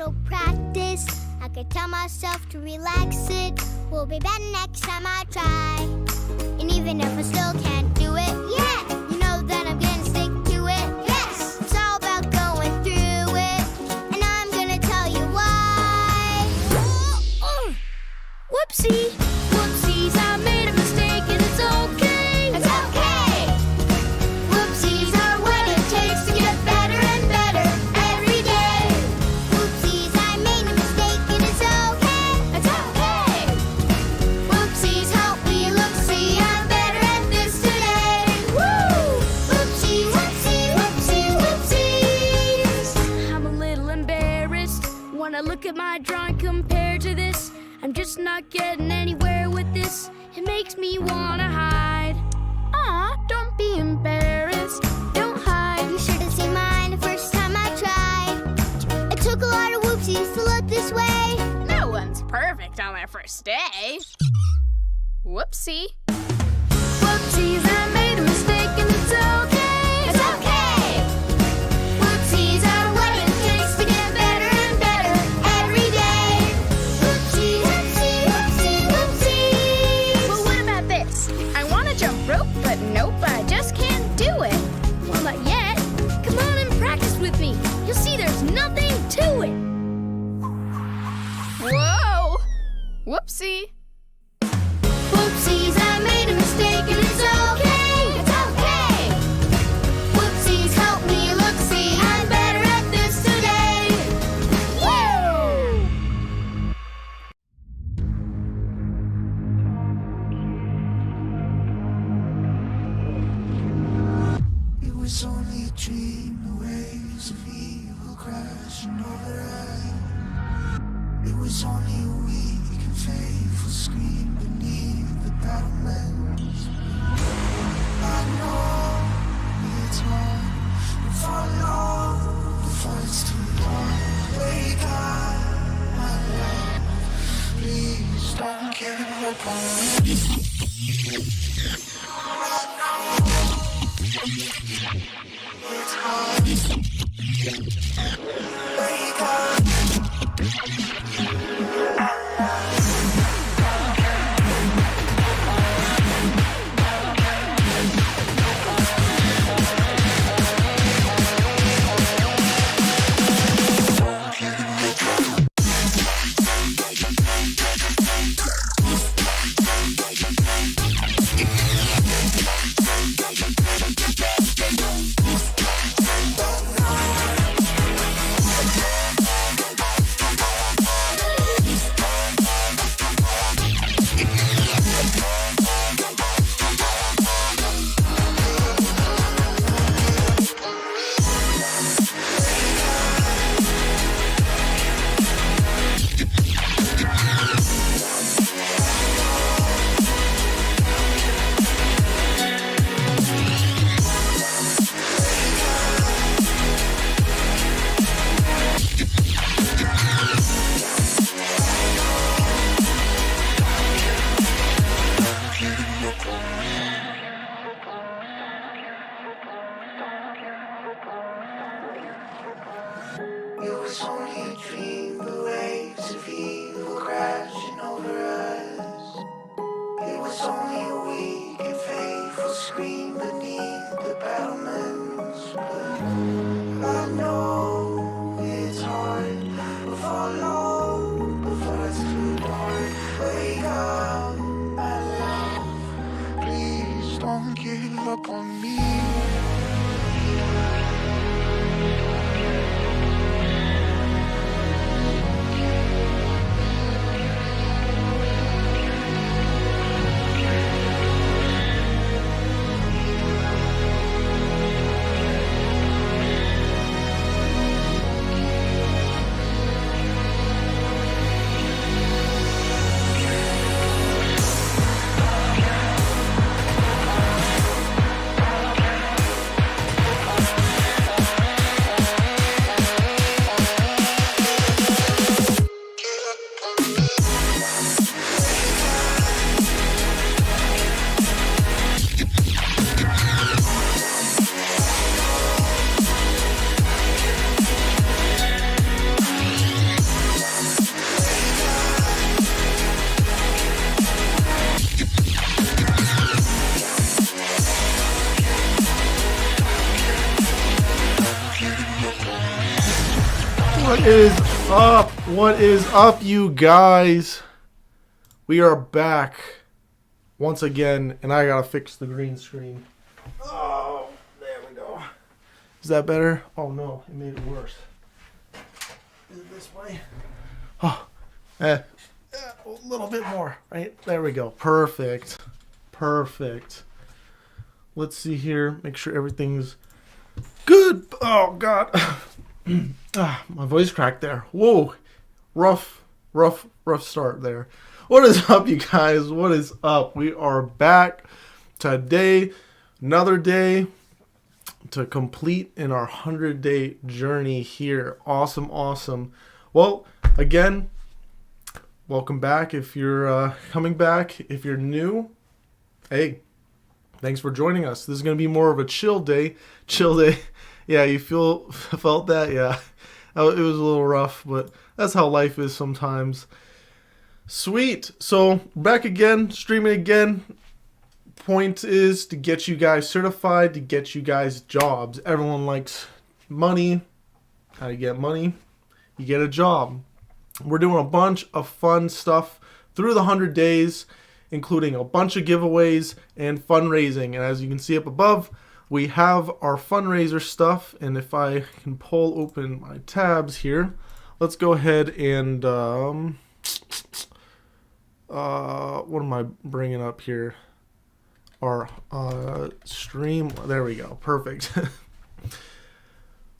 little practice, I could tell myself to relax it. Will be better next time I try. And even if I still can't do it, yeah, you know that I'm gonna stick to it. Yes, it's all about going through it, and I'm gonna tell you why. Whoopsie, whoopsies, I made a mistake and it's okay. It's okay. Whoopsies are what it takes to get better and better every day. Whoopsies, I made a mistake and it's okay. It's okay. Whoopsies, help me look, see, I'm better at this today. Woo! Whoopsie, whoopsie, whoopsie, whoopsies. I'm a little embarrassed when I look at my drawing compared to this. I'm just not getting anywhere with this. It makes me wanna hide. Aw, don't be embarrassed. Don't hide. You should have seen mine the first time I tried. It took a lot of whoopsies to look this way. No one's perfect on their first day. Whoopsie. Whoopsies, I made a mistake and it's okay. It's okay. Whoopsies are what it takes to get better and better every day. Whoopsie, whoopsie, whoopsie, whoopsie. Well, what about this? I want to jump rope, but nope, I just can't do it. Well, not yet. Come on and practice with me. You'll see there's nothing to it. Whoa! Whoopsie. Whoopsies, I made a mistake and it's okay. It's okay. Whoopsies, help me look, see, I'm better at this today. Woo! It was only a dream, the waves of evil crashing over us. It was only a weak and faithful scream beneath the battlements. I know it's hard to follow the fight's too hard. Wake up, my love, please don't give up on me. It's hard. Wake up. It was only a dream, the waves of evil crashing over us. It was only a weak and faithful scream beneath the battlements. But I know it's hard to follow before it's too dark. Wake up, my love, please don't give up on me. What is up? What is up, you guys? We are back once again, and I gotta fix the green screen. Oh, there we go. Is that better? Oh no, it made it worse. Is it this way? Oh, a little bit more, right? There we go. Perfect. Perfect. Let's see here. Make sure everything's good. Oh God. My voice cracked there. Whoa. Rough start there. What is up, you guys? What is up? We are back today. Another day to complete in our 100-day journey here. Awesome, awesome. Well, again, welcome back. If you're coming back, if you're new, hey, thanks for joining us. This is going to be more of a chill day. Chill day. Yeah, you felt that? Yeah. It was a little rough, but that's how life is sometimes. Sweet. So, back again, streaming again. Point is to get you guys certified, to get you guys jobs. Everyone likes money. How do you get money? You get a job. We're doing a bunch of fun stuff through the 100 days, including a bunch of giveaways and fundraising. And as you can see up above, we have our fundraiser stuff. And if I can pull open my tabs here, let's go ahead and what am I bringing up here? Our stream. There we go. Perfect.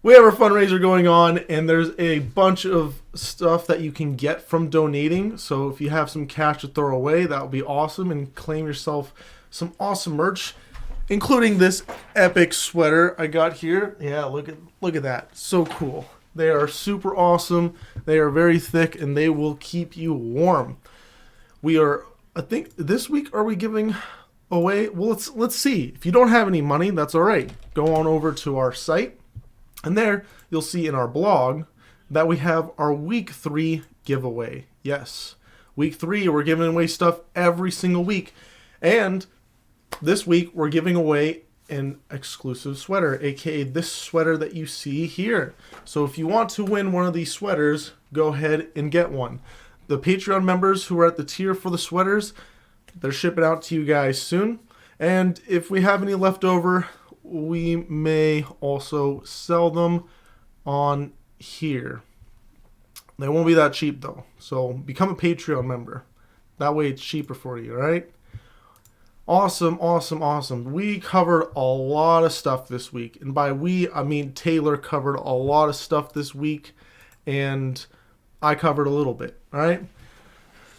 We have our fundraiser going on, and there's a bunch of stuff that you can get from donating. So if you have some cash to throw away, that would be awesome, and claim yourself some awesome merch, including this epic sweater I got here. Yeah, look at that. So cool. They are super awesome. They are very thick, and they will keep you warm. We are, I think, this week, are we giving away? Well, let's see. If you don't have any money, that's all right. Go on over to our site. And there, you'll see in our blog that we have our week 3 giveaway. Yes, week 3, we're giving away stuff every single week. And this week, we're giving away an exclusive sweater, aka this sweater that you see here. So if you want to win one of these sweaters, go ahead and get one. The Patreon members who are at the tier for the sweaters, they're shipping out to you guys soon. And if we have any left over, we may also sell them on here. They won't be that cheap though. So become a Patreon member. That way it's cheaper for you, alright? Awesome, awesome, awesome. We covered a lot of stuff this week. And by we, I mean Taylor covered a lot of stuff this week. And I covered a little bit, alright?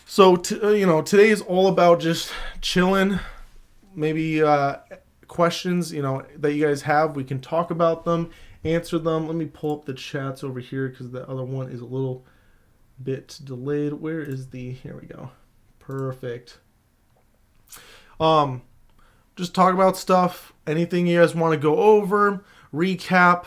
So, today is all about just chilling. Maybe questions, that you guys have. We can talk about them, answer them. Let me pull up the chats over here because the other one is a little bit delayed. Where is here we go. Perfect. Just talk about stuff. Anything you guys want to go over, recap,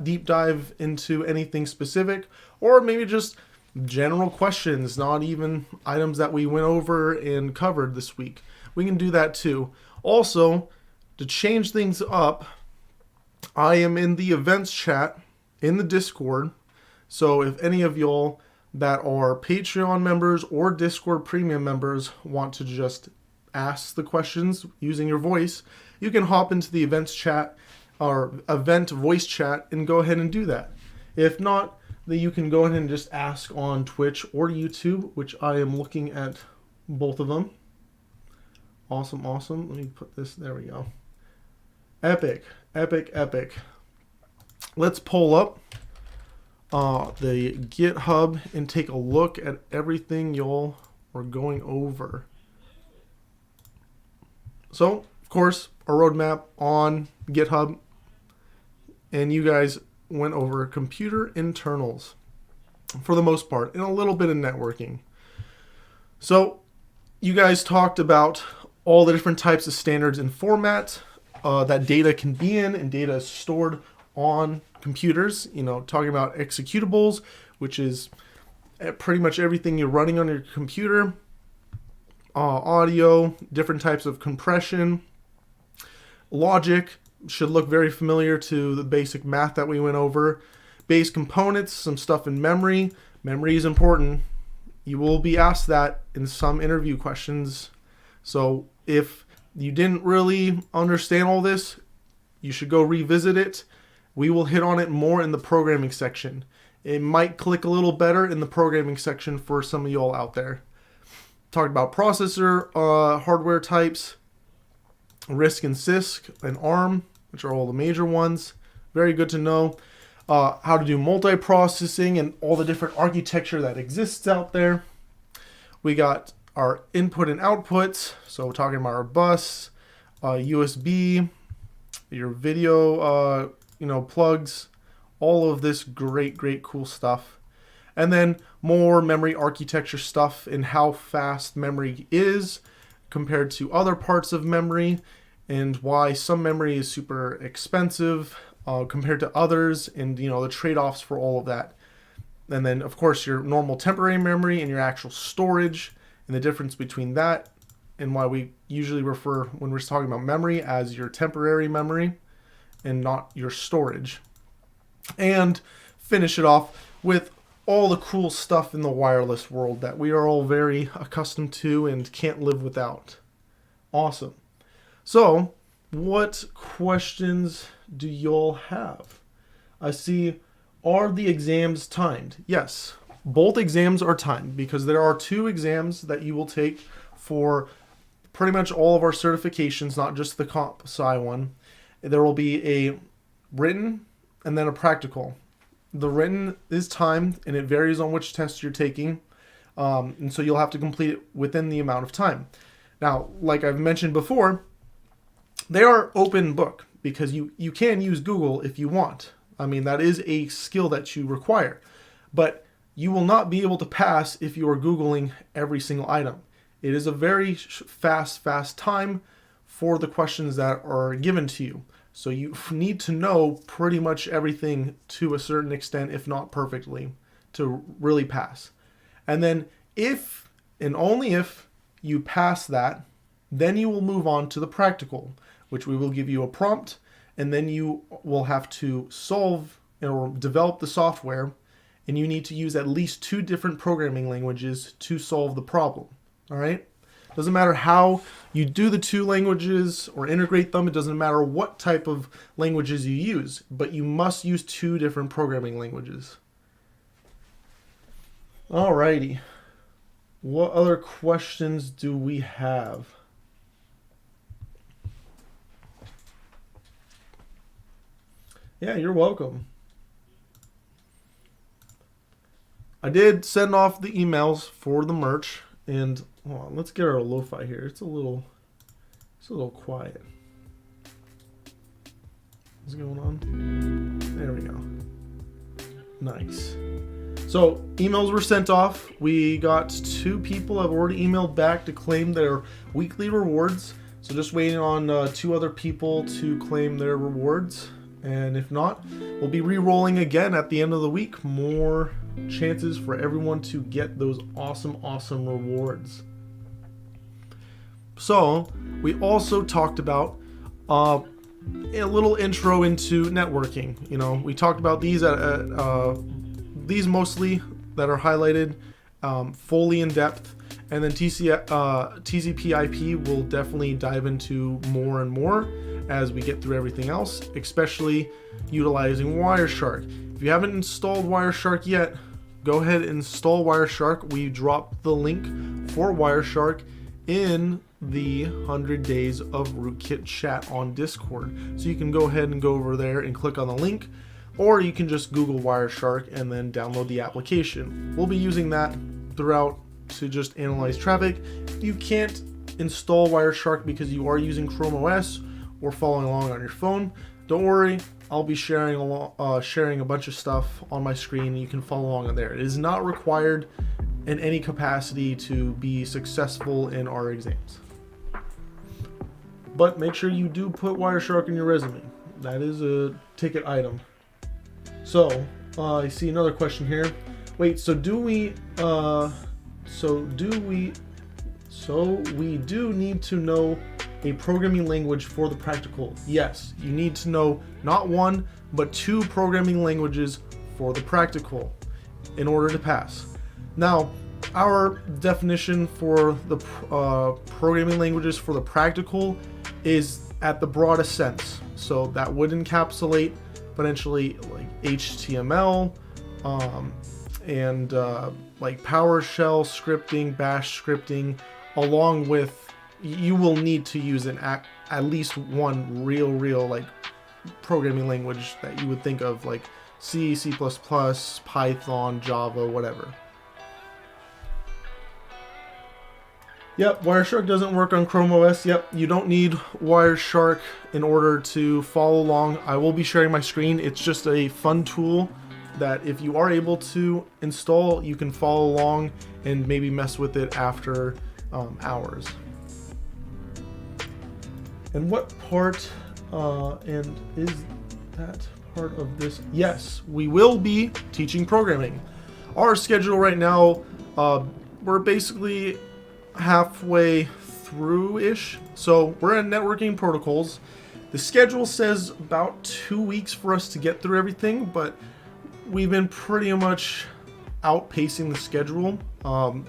deep dive into anything specific, or maybe just general questions, not even items that we went over and covered this week. We can do that too. Also, to change things up, I am in the events chat in the Discord. So if any of y'all that are Patreon members or Discord premium members want to just ask the questions using your voice, you can hop into the events chat or event voice chat and go ahead and do that. If not, then you can go ahead and just ask on Twitch or YouTube, which I am looking at both of them. Awesome, awesome. Let me put this, there we go. Epic, epic, epic. Let's pull up the GitHub and take a look at everything y'all were going over. So, of course, a roadmap on GitHub, and you guys went over computer internals for the most part, and a little bit of networking. So, you guys talked about all the different types of standards and formats that data can be in, and data is stored on computers. Talking about executables, which is pretty much everything you're running on your computer. Audio, different types of compression. Logic should look very familiar to the basic math that we went over. base components, some stuff in memory. Memory is important. You will be asked that in some interview questions. So if you didn't really understand all this, you should go revisit it. We will hit on it more in the programming section. It might click a little better in the programming section for some of y'all out there. Talked about processor, hardware types, RISC and CISC, and ARM, which are all the major ones. Very good to know. How to do multiprocessing and all the different architecture that exists out there. We got our input and outputs. So we're talking about our bus, USB, your video, plugs, all of this great, cool stuff. And then more memory architecture stuff and how fast memory is compared to other parts of memory, and why some memory is super expensive compared to others, and the trade-offs for all of that. And then of course your normal temporary memory and your actual storage, and the difference between that, and why we usually refer, when we're talking about memory, as your temporary memory and not your storage. And finish it off with all the cool stuff in the wireless world that we are all very accustomed to and can't live without. Awesome. So, what questions do y'all have? I see, are the exams timed? Yes, both exams are timed, because there are 2 exams that you will take for pretty much all of our certifications, not just the Comp Sci one. There will be a written and then a practical. The written is timed, and it varies on which test you're taking, and so you'll have to complete it within the amount of time. Now, like I've mentioned before, they are open book, because you can use Google if you want. I mean, that is a skill that you require, but you will not be able to pass if you are Googling every single item. It is a very fast time for the questions that are given to you. So you need to know pretty much everything to a certain extent, if not perfectly, to really pass. And then if, and only if, you pass that, then you will move on to the practical, which we will give you a prompt, and then you will have to solve or develop the software, and you need to use at least 2 different programming languages to solve the problem. All right? Doesn't matter how you do the 2 languages or integrate them. It doesn't matter what type of languages you use, but you must use 2 different programming languages. Alrighty. What other questions do we have? Yeah, you're welcome. I did send off the emails for the merch, and hold on, let's get our lo-fi here. It's a little quiet. What's going on? There we go. Nice. So emails were sent off. We got 2 people have already emailed back to claim their weekly rewards. So just waiting on 2 other people to claim their rewards. And if not, we'll be re-rolling again at the end of the week. More chances for everyone to get those awesome rewards. So we also talked about a little intro into networking. We talked about these these mostly that are highlighted fully in depth, and then TCP/IP will definitely dive into more and more as we get through everything else, especially utilizing Wireshark. If you haven't installed Wireshark yet, go ahead and install Wireshark. We dropped the link for Wireshark in the 100 Days of Rootkit chat on Discord. So you can go ahead and go over there and click on the link, or you can just Google Wireshark and then download the application. We'll be using that throughout to just analyze traffic. If you can't install Wireshark because you are using Chrome OS or following along on your phone, don't worry. I'll be sharing a bunch of stuff on my screen. You can follow along on there. It is not required in any capacity to be successful in our exams. But make sure you do put Wireshark in your resume. That is a ticket item. So, I see another question here. Wait, so we do need to know a programming language for the practical? Yes, you need to know not 1, but 2 programming languages for the practical in order to pass. Now, our definition for the programming languages for the practical is at the broadest sense. So that would encapsulate potentially like HTML and like PowerShell scripting, Bash scripting, along with you will need to use at least one real like programming language that you would think of, like C, C++, Python, Java, whatever. Yep, Wireshark doesn't work on Chrome OS. Yep, you don't need Wireshark in order to follow along. I will be sharing my screen. It's just a fun tool that if you are able to install, you can follow along and maybe mess with it after hours. And what part, and is that part of this? Yes, we will be teaching programming. Our schedule right now, we're basically halfway through-ish. So we're in networking protocols. The schedule says about 2 weeks for us to get through everything, but we've been pretty much outpacing the schedule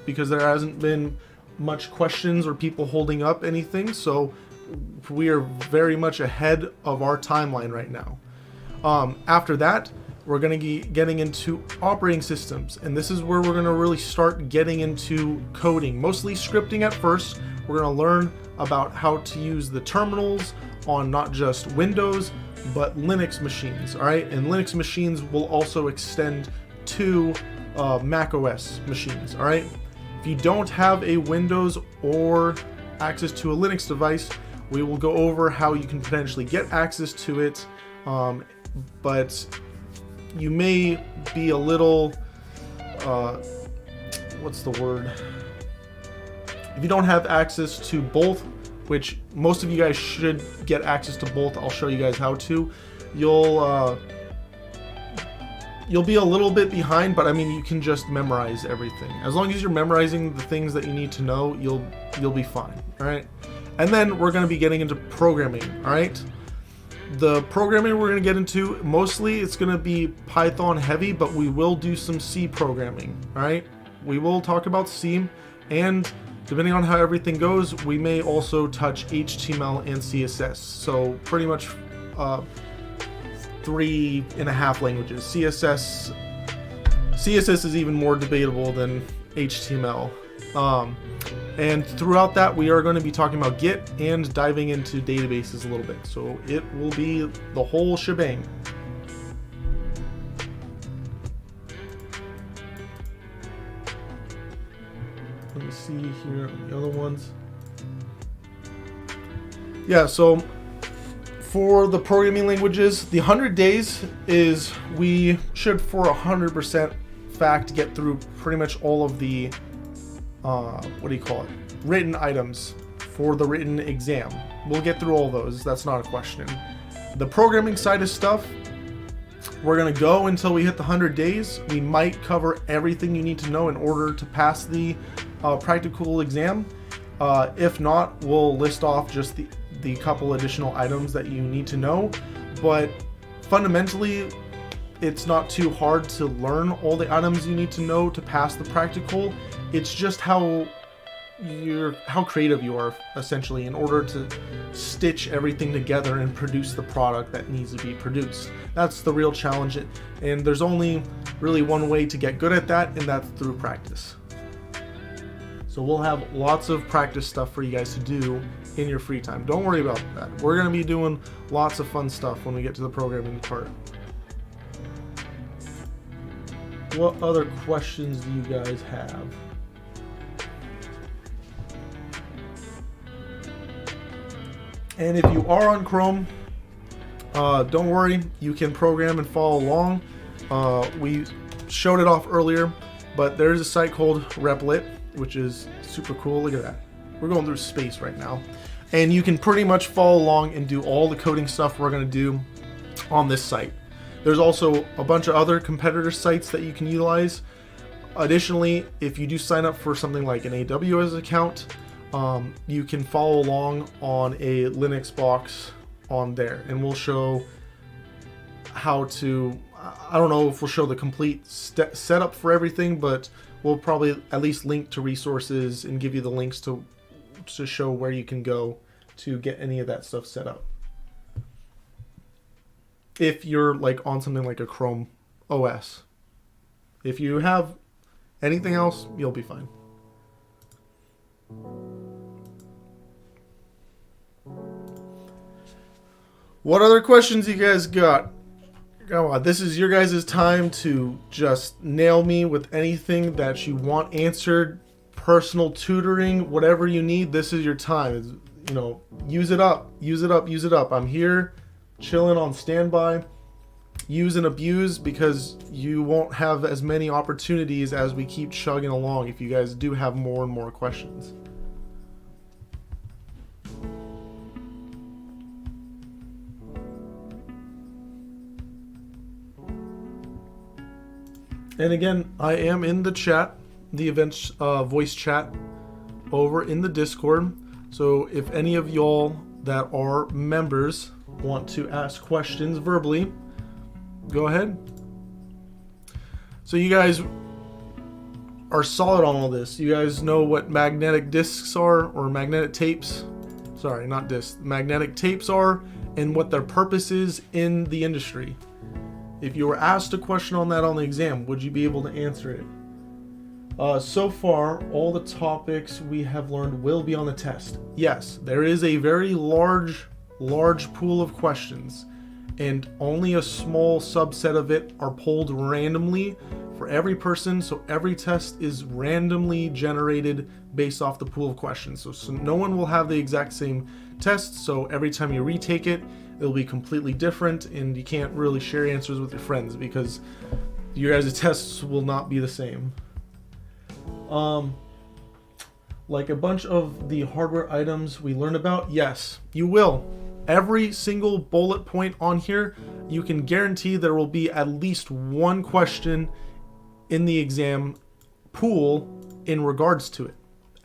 because there hasn't been much questions or people holding up anything. So we are very much ahead of our timeline right now. After that, we're going to be getting into operating systems, and this is where we're going to really start getting into coding, mostly scripting at first. We're going to learn about how to use the terminals on not just Windows, but Linux machines, all right? And Linux machines will also extend to Mac OS machines, all right? If you don't have a Windows or access to a Linux device, we will go over how you can potentially get access to it, but you may be a little, what's the word? If you don't have access to both, which most of you guys should get access to both, I'll show you guys how to. You'll be a little bit behind, but I mean, you can just memorize everything. As long as you're memorizing the things that you need to know, you'll be fine, all right? And then we're gonna be getting into programming, all right? The programming we're going to get into, mostly it's going to be Python heavy, but we will do some C programming, all right? We will talk about C, and depending on how everything goes, we may also touch HTML and CSS. So pretty much 3.5 languages. CSS is even more debatable than HTML. And throughout that, we are going to be talking about Git and diving into databases a little bit. So it will be the whole shebang. Let me see here on the other ones. Yeah, so for the programming languages, the 100 days is we should for 100% fact get through pretty much all of the written items for the written exam. We'll get through all those, that's not a question. The programming side of stuff, we're gonna go until we hit the 100 days. We might cover everything you need to know in order to pass the practical exam. If not, we'll list off just the couple additional items that you need to know. But fundamentally, it's not too hard to learn all the items you need to know to pass the practical. It's just how creative you are, essentially, in order to stitch everything together and produce the product that needs to be produced. That's the real challenge, and there's only really one way to get good at that, and that's through practice. So we'll have lots of practice stuff for you guys to do in your free time. Don't worry about that. We're going to be doing lots of fun stuff when we get to the programming part. What other questions do you guys have? And if you are on Chrome, don't worry, you can program and follow along. We showed it off earlier, but there's a site called Replit, which is super cool. Look at that. We're going through space right now. And you can pretty much follow along and do all the coding stuff we're going to do on this site. There's also a bunch of other competitor sites that you can utilize. Additionally, if you do sign up for something like an AWS account, you can follow along on a Linux box on there, and we'll show how to I don't know if we'll show the complete setup for everything, but we'll probably at least link to resources and give you the links to show where you can go to get any of that stuff set up. If you're like on something like a Chrome OS. If you have anything else, you'll be fine. What other questions you guys got? Come on, this is your guys' time to just nail me with anything that you want answered. Personal tutoring, whatever you need, this is your time. You know, use it up, use it up, use it up. I'm here, chilling on standby. Use and abuse, because you won't have as many opportunities as we keep chugging along if you guys do have more and more questions. And again, I am in the chat, the events voice chat over in the Discord. So if any of y'all that are members want to ask questions verbally, go ahead. So you guys are solid on all this. You guys know what magnetic discs are, or magnetic tapes. Sorry, not discs. Magnetic tapes are, and what their purpose is in the industry. If you were asked a question on that on the exam, would you be able to answer it? So far, all the topics we have learned will be on the test. Yes, there is a very large pool of questions, and only a small subset of it are pulled randomly for every person. So every test is randomly generated based off the pool of questions. So no one will have the exact same test. So every time you retake it, it'll be completely different, and you can't really share answers with your friends because your guys' tests will not be the same. Like a bunch of the hardware items we learned about, yes, you will. Every single bullet point on here, you can guarantee there will be at least one question in the exam pool in regards to it.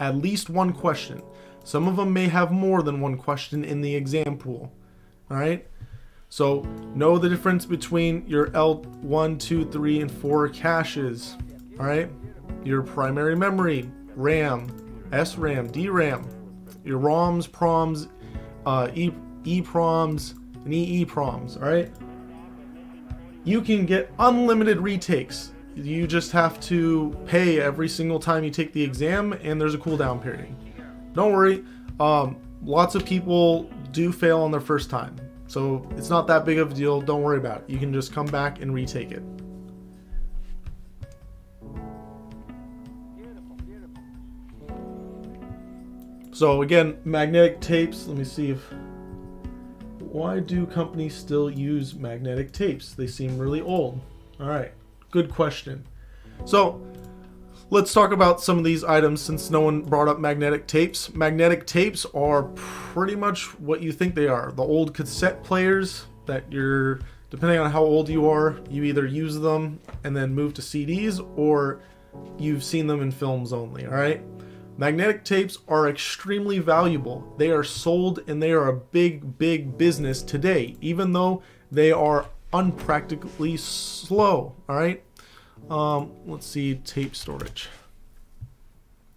At least one question. Some of them may have more than one question in the exam pool. All right, so know the difference between your L1, 2, 3, and 4 caches. All right, your primary memory, RAM, SRAM, DRAM, your ROMs, PROMs, EPROMs, and EEPROMs. All right, you can get unlimited retakes. You just have to pay every single time you take the exam, and there's a cooldown period. Don't worry, lots of people do fail on their first time, so it's not that big of a deal. Don't worry about it. You can just come back and retake it. So again, magnetic tapes, let me see if, why do companies still use magnetic tapes? They seem really old. All right, good question. So let's talk about some of these items since no one brought up magnetic tapes. Magnetic tapes are pretty much what you think they are. The old cassette players that you're, depending on how old you are, you either use them and then move to CDs, or you've seen them in films only, all right? Magnetic tapes are extremely valuable. They are sold and they are a big business today, even though they are unpractically slow, all right? Let's see, tape storage.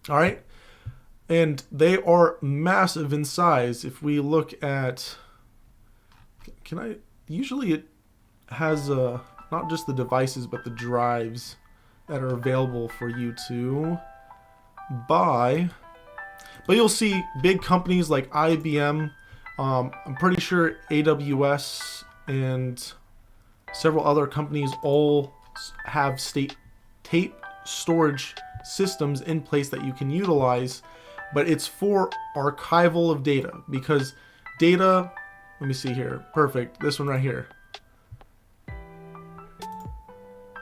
All right, and they are massive in size. If we look at, usually it has not just the devices but the drives that are available for you to buy. But you'll see big companies like IBM, I'm pretty sure AWS and several other companies all have tape storage systems in place that you can utilize, but it's for archival of data, because data, let me see here, perfect, this one right here,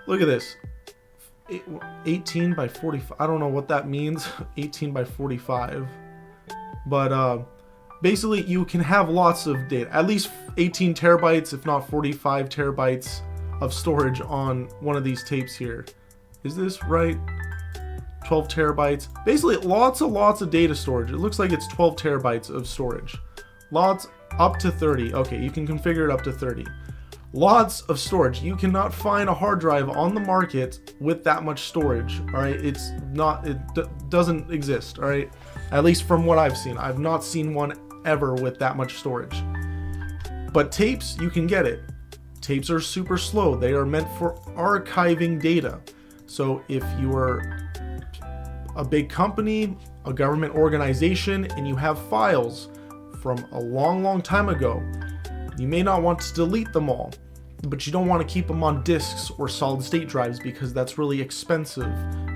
look at this, 18 by 45, I don't know what that means, 18 by 45, but basically you can have lots of data, at least 18 terabytes if not 45 terabytes of storage on one of these tapes here. Is this right? 12 terabytes. Basically lots of data storage. It looks like it's 12 terabytes of storage. Lots, up to 30. Okay, you can configure it up to 30. Lots of storage. You cannot find a hard drive on the market with that much storage. All right, it's not. It doesn't exist. All right, at least from what I've seen, I've not seen one ever with that much storage. But tapes, you can get it. Tapes are super slow. They are meant for archiving data. So if you are a big company, a government organization, and you have files from a long time ago, you may not want to delete them all, but you don't want to keep them on disks or solid state drives because that's really expensive.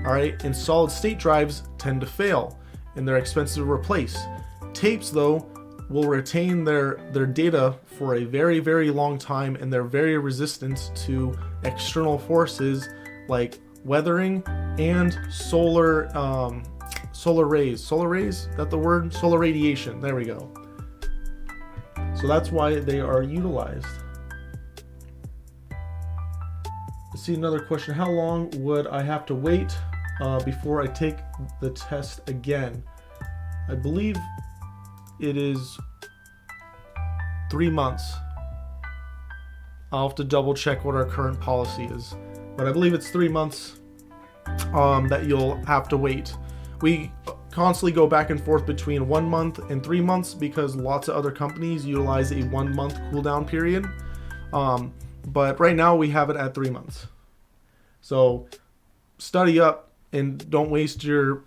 All right, and solid state drives tend to fail and they're expensive to replace. Tapes, though, will retain their data for a very long time, and they're very resistant to external forces like weathering and solar rays. Solar rays? Is that the word? Solar radiation. There we go. So that's why they are utilized. Let's see another question. How long would I have to wait before I take the test again? I believe it is 3 months. I'll have to double check what our current policy is, but I believe it's 3 months that you'll have to wait. We constantly go back and forth between 1 month and 3 months because lots of other companies utilize a 1 month cooldown period. But right now we have it at 3 months. So study up and don't waste your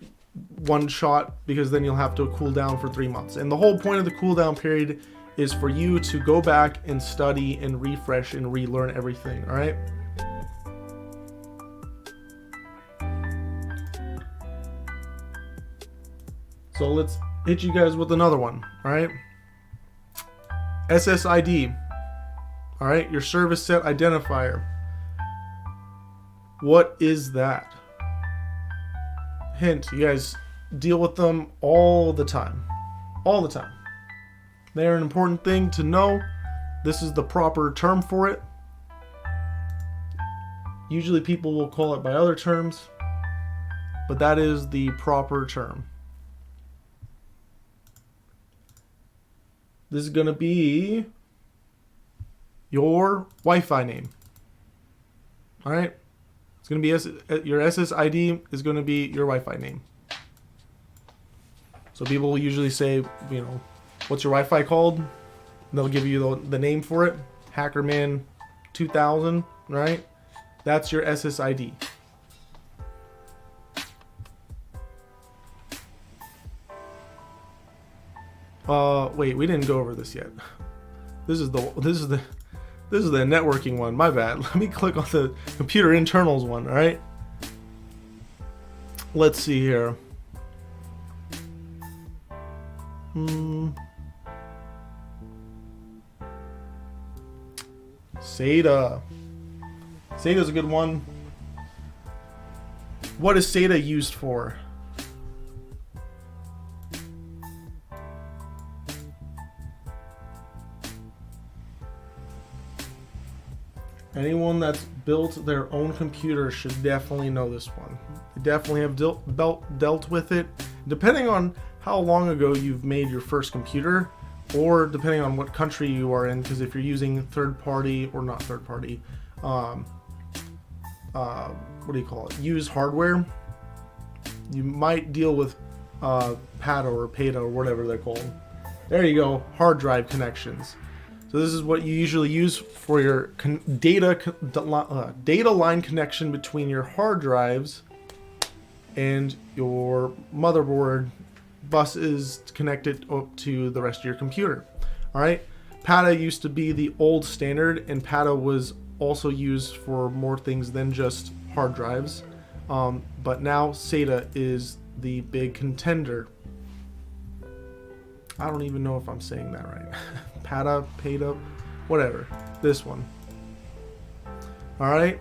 one shot, because then you'll have to cool down for 3 months. And the whole point of the cooldown period is for you to go back and study and refresh and relearn everything. All right. So let's hit you guys with another one. All right. SSID. All right. Your service set identifier. What is that? Hint, you guys deal with them all the time. All the time. They're an important thing to know. This is the proper term for it. Usually people will call it by other terms, but that is the proper term. This is going to be your Wi-Fi name. All right. It's going to be your SSID is going to be your Wi-Fi name. So people will usually say, you know, what's your Wi-Fi called? And they'll give you the name for it. Hackerman 2000, right? That's your SSID. Wait, we didn't go over this yet. This is the networking one. My bad. Let me click on the computer internals one. All right. Let's see here. SATA. SATA's a good one. What is SATA used for? Anyone that's built their own computer should definitely know this one. They definitely have dealt with it. Depending on how long ago you've made your first computer, or depending on what country you are in, because if you're using third party, or not third party, what do you call it? Used hardware, you might deal with PATA or PATA or whatever they're called. There you go, hard drive connections. So this is what you usually use for your data line connection between your hard drives and your motherboard buses connected up to the rest of your computer. All right. PATA used to be the old standard, and PATA was also used for more things than just hard drives. But now SATA is the big contender. I don't even know if I'm saying that right. PATA, whatever. This one. All right.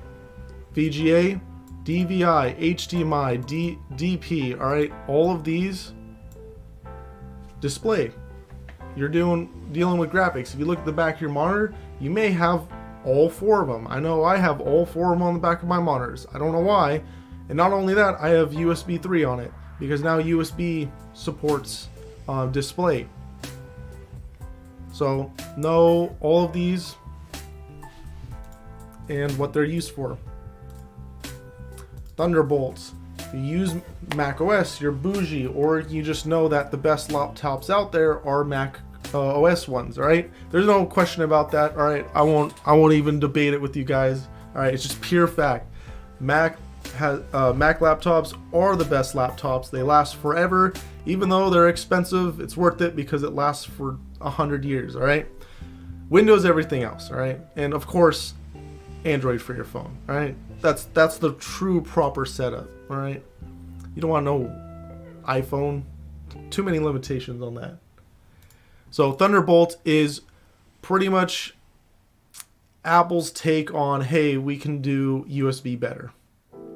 VGA, DVI, HDMI, DP. All right. All of these display. You're dealing with graphics. If you look at the back of your monitor, you may have all four of them. I know I have all four of them on the back of my monitors. I don't know why. And not only that, I have USB 3 on it, because now USB supports display. So know all of these. and what they're used for. Thunderbolts. If you use Mac OS, you're bougie, or you just know that the best laptops out there are Mac OS ones, all right? There's no question about that, all right? I won't even debate it with you guys, all right? It's just pure fact. Mac laptops are the best laptops. They last forever. Even though they're expensive, it's worth it because it lasts for 100 years, all right? Windows, everything else, all right? And of course, Android for your phone, all right? That's the true proper setup, all right? You don't want no iPhone. Too many limitations on that. So Thunderbolt is pretty much Apple's take on, hey, we can do USB better.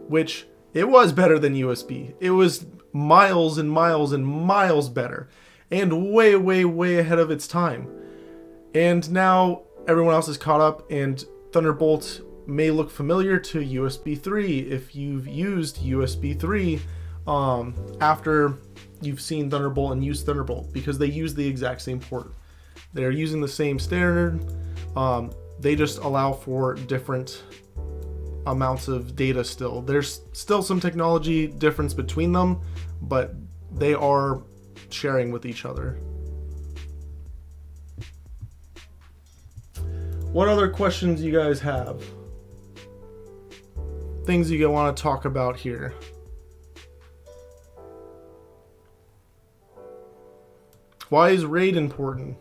Which, it was better than USB. It was miles and miles and miles better. And way, way, way ahead of its time. And now everyone else is caught up, and Thunderbolt may look familiar to USB 3 if you've used USB 3 after you've seen Thunderbolt and used Thunderbolt, because they use the exact same port. They're using the same standard. They just allow for different amounts of data still. There's still some technology difference between them, but they are sharing with each other. What other questions you guys have? Things you want to talk about here? Why is RAID important?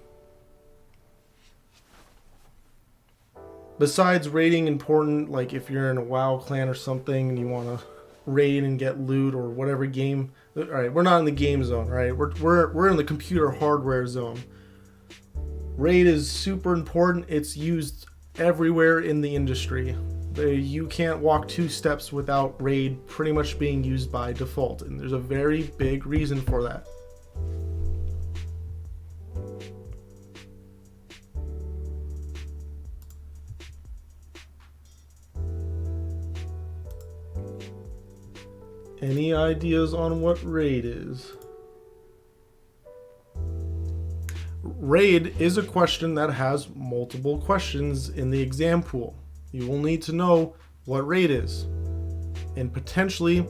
Besides raiding important, like if you're in a WoW clan or something and you want to raid and get loot or whatever game. All right, we're not in the game zone, right? We're in the computer hardware zone. RAID is super important. It's used everywhere in the industry. You can't walk 2 steps without RAID pretty much being used by default, and there's a very big reason for that. Any ideas on what RAID is? RAID is a question that has multiple questions in the exam pool. You will need to know what RAID is, and potentially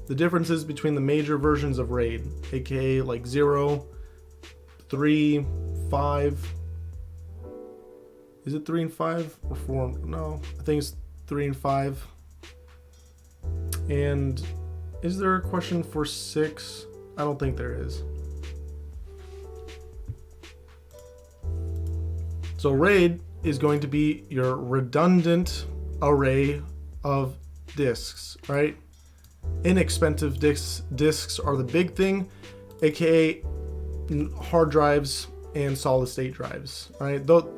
the differences between the major versions of RAID, aka like 0, 3, 5. Is it 3 and 5 or 4? No, I think it's 3 and 5. And is there a question for 6? I don't think there is. So RAID is going to be your redundant array of disks, right? Inexpensive disks are the big thing, aka hard drives and solid state drives, right? Though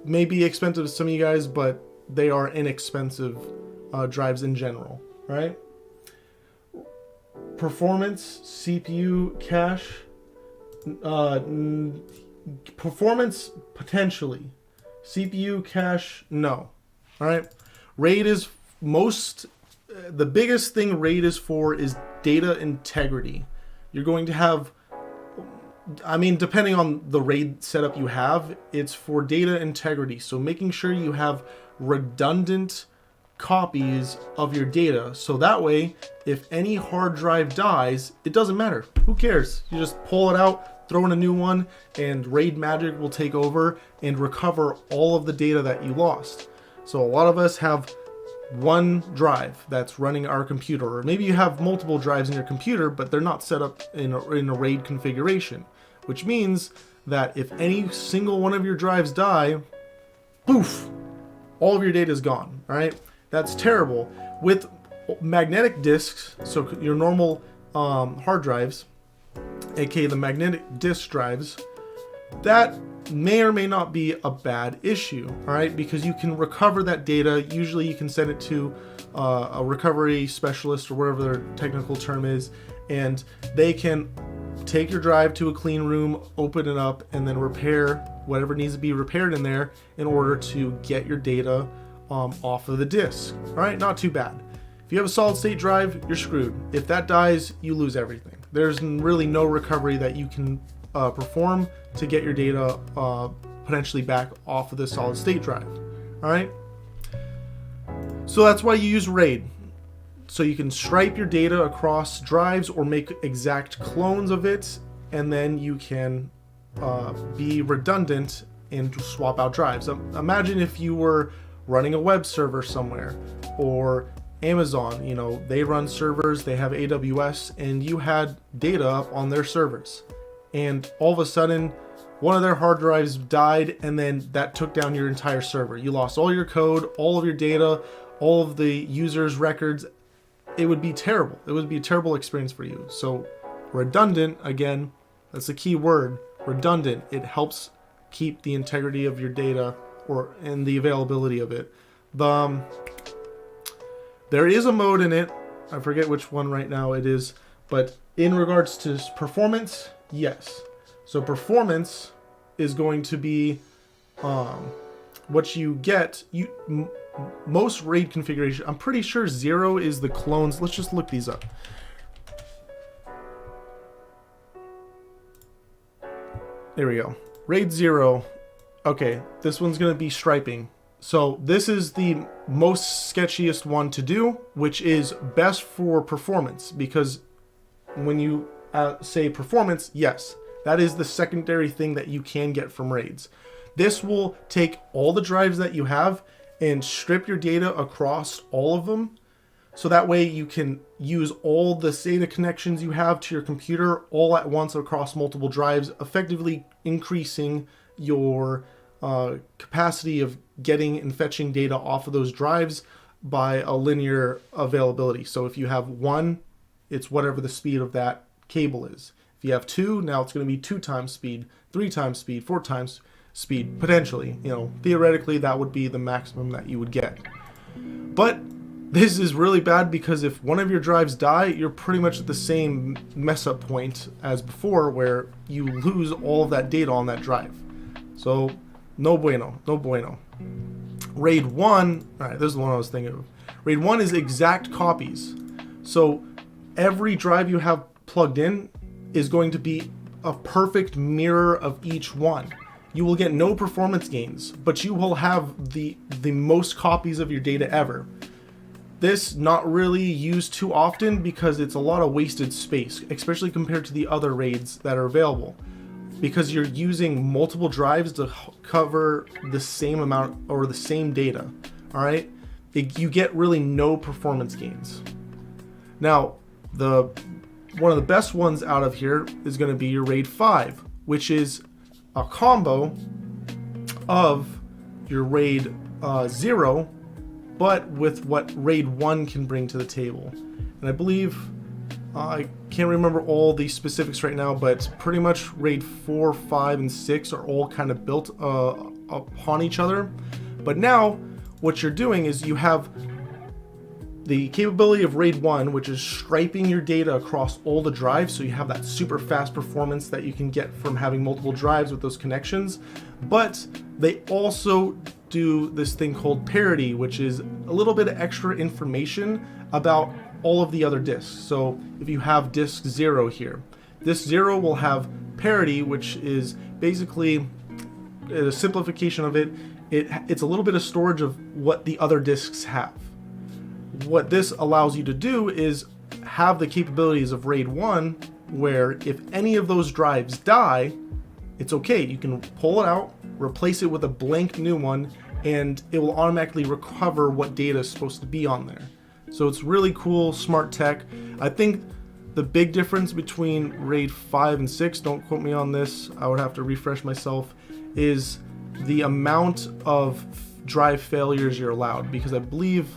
may be expensive to some of you guys, but they are inexpensive drives in general, right? Performance, CPU, cache, performance potentially, CPU, cache, no. All right, RAID is the biggest thing RAID is for is data integrity. You're going to have, I mean, depending on the RAID setup you have, it's for data integrity. So making sure you have redundant copies of your data, so that way if any hard drive dies, it doesn't matter. Who cares? You just pull it out, throw in a new one, and RAID magic will take over and recover all of the data that you lost. So a lot of us have one drive that's running our computer, or maybe you have multiple drives in your computer, but they're not set up in a RAID configuration, which means that if any single one of your drives die, poof, all of your data is gone. All right, that's terrible. With magnetic disks, so your normal hard drives, aka the magnetic disk drives, that may or may not be a bad issue, all right, because you can recover that data. Usually you can send it to a recovery specialist or whatever their technical term is, and they can take your drive to a clean room, open it up, and then repair whatever needs to be repaired in there in order to get your data off of the disk. All right, not too bad. If you have a solid state drive, you're screwed. If that dies, you lose everything. There's really no recovery that you can perform to get your data potentially back off of the solid state drive. All right. So that's why you use RAID. So you can stripe your data across drives or make exact clones of it, and then you can be redundant and swap out drives. Imagine if you were running a web server somewhere, or Amazon, you know, they run servers, they have AWS, and you had data up on their servers. And all of a sudden, one of their hard drives died, and then that took down your entire server. You lost all your code, all of your data, all of the users' records. It would be terrible. It would be a terrible experience for you. So redundant, again, that's the key word, redundant. It helps keep the integrity of your data and the availability of it. There is a mode in it. I forget which one right now it is, but in regards to performance, yes. So performance is going to be what you get. Most RAID configuration, I'm pretty sure 0 is the clones. Let's just look these up. There we go. RAID 0. Okay, this one's going to be striping. So this is the most sketchiest one to do, which is best for performance, because when you say performance, yes, that is the secondary thing that you can get from RAIDs. This will take all the drives that you have and strip your data across all of them, so that way you can use all the SATA connections you have to your computer all at once across multiple drives, effectively increasing your capacity of getting and fetching data off of those drives by a linear availability. So if you have 1, it's whatever the speed of that cable is. If you have 2, now it's going to be 2 times speed, 3 times speed, 4 times speed, potentially. You know, theoretically that would be the maximum that you would get. But this is really bad, because if one of your drives die, you're pretty much at the same mess up point as before, where you lose all of that data on that drive. So no bueno, no bueno. RAID 1, alright, this is the one I was thinking of. RAID 1 is exact copies. So every drive you have plugged in is going to be a perfect mirror of each one. You will get no performance gains, but you will have the most copies of your data ever. This not really used too often because it's a lot of wasted space, especially compared to the other RAIDs that are available, because you're using multiple drives to cover the same amount or the same data. All right, you get really no performance gains. Now, one of the best ones out of here is going to be your RAID 5, which is a combo of your RAID 0, but with what RAID 1 can bring to the table. And I believe, I can't remember all the specifics right now, but pretty much RAID 4, 5, and 6 are all kind of built upon each other. But now, what you're doing is you have the capability of RAID 1, which is striping your data across all the drives, so you have that super fast performance that you can get from having multiple drives with those connections. But they also do this thing called parity, which is a little bit of extra information about all of the other disks. So if you have disk 0 here, disk 0 will have parity, which is basically a simplification of it. It's a little bit of storage of what the other disks have. What this allows you to do is have the capabilities of RAID 1, where if any of those drives die, it's okay. You can pull it out, replace it with a blank new one, and it will automatically recover what data is supposed to be on there. So it's really cool, smart tech. I think the big difference between RAID 5 and 6, don't quote me on this, I would have to refresh myself, is the amount of drive failures you're allowed. Because I believe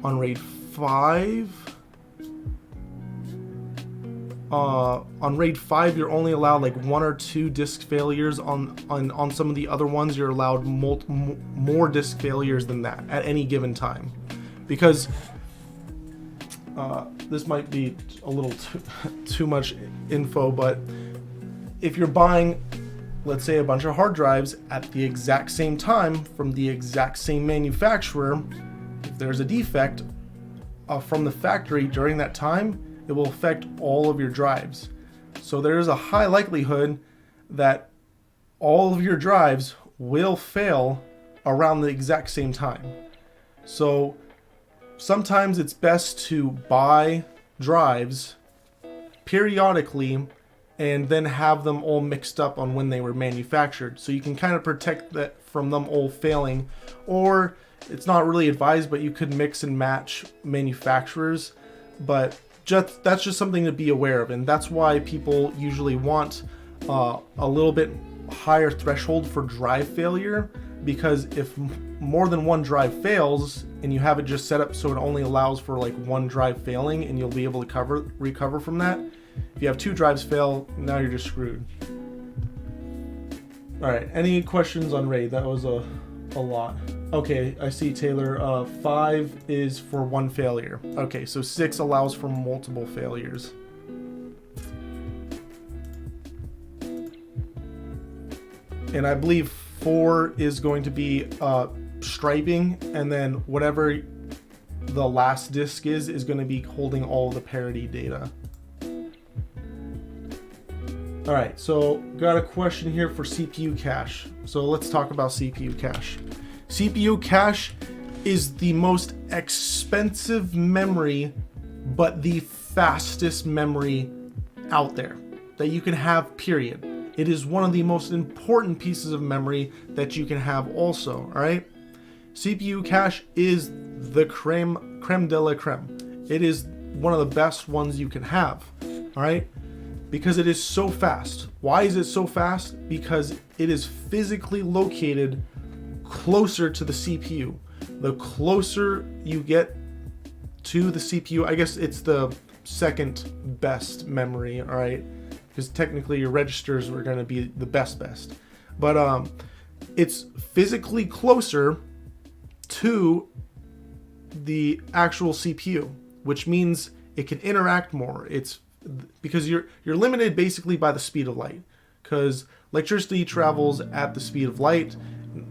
on RAID 5, you're only allowed like 1 or 2 disk failures. On some of the other ones, you're allowed more disk failures than that at any given time. Because this might be a little too much info, but if you're buying, let's say, a bunch of hard drives at the exact same time from the exact same manufacturer, if there's a defect from the factory during that time, it will affect all of your drives. So there is a high likelihood that all of your drives will fail around the exact same time. So sometimes it's best to buy drives periodically and then have them all mixed up on when they were manufactured, so you can kind of protect that from them all failing. Or it's not really advised, but you could mix and match manufacturers. But that's just something to be aware of, and that's why people usually want a little bit higher threshold for drive failure, because if more than one drive fails and you have it just set up so it only allows for like one drive failing, and you'll be able to recover from that. If you have 2 drives fail, now you're just screwed. All right, any questions on RAID? That was a lot. Okay, I see, Taylor. 5 is for 1 failure. Okay, so 6 allows for multiple failures. And I believe 4 is going to be striping, and then whatever the last disk is going to be holding all the parity data. All right, so got a question here for CPU cache. So let's talk about CPU cache. CPU cache is the most expensive memory, but the fastest memory out there that you can have, period. It is one of the most important pieces of memory that you can have also, all right? CPU cache is the creme de la creme. It is one of the best ones you can have, all right? Because it is so fast. Why is it so fast? Because it is physically located closer to the CPU. The closer you get to the CPU, I guess it's the second best memory, all right? Because technically your registers are going to be the best. But it's physically closer to the actual CPU, which means it can interact more. It's because you're limited basically by the speed of light, because electricity travels at the speed of light.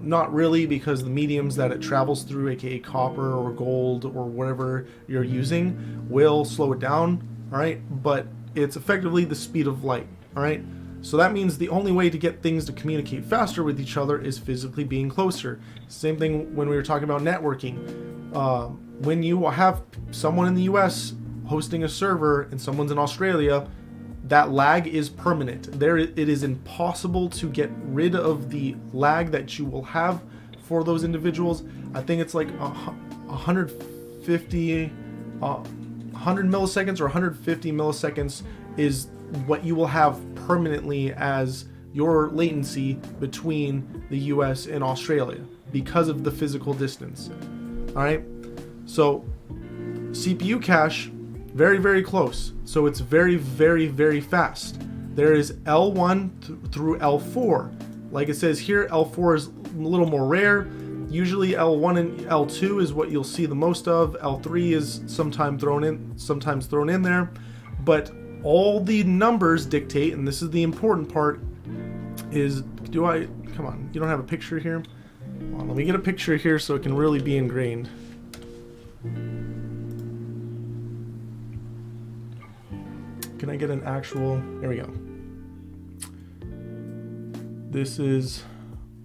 Not really, because the mediums that it travels through, aka copper or gold or whatever you're using, will slow it down, all right? But it's effectively the speed of light, all right? So that means the only way to get things to communicate faster with each other is physically being closer. Same thing when we were talking about networking. When you have someone in the US hosting a server and someone's in Australia, that lag is permanent. It is impossible to get rid of the lag that you will have for those individuals. I think it's like 150, 100 milliseconds or 150 milliseconds is what you will have permanently as your latency between the US and Australia because of the physical distance. All right, so CPU cache, very, very close. So it's very, very, very fast. There is L1 through L4. Like it says here, L4 is a little more rare. Usually L1 and L2 is what you'll see the most of. L3 is sometimes thrown in there. But all the numbers dictate, and this is the important part, is come on, you don't have a picture here? Well, let me get a picture here so it can really be ingrained. Can I get an actual, there we go. This is,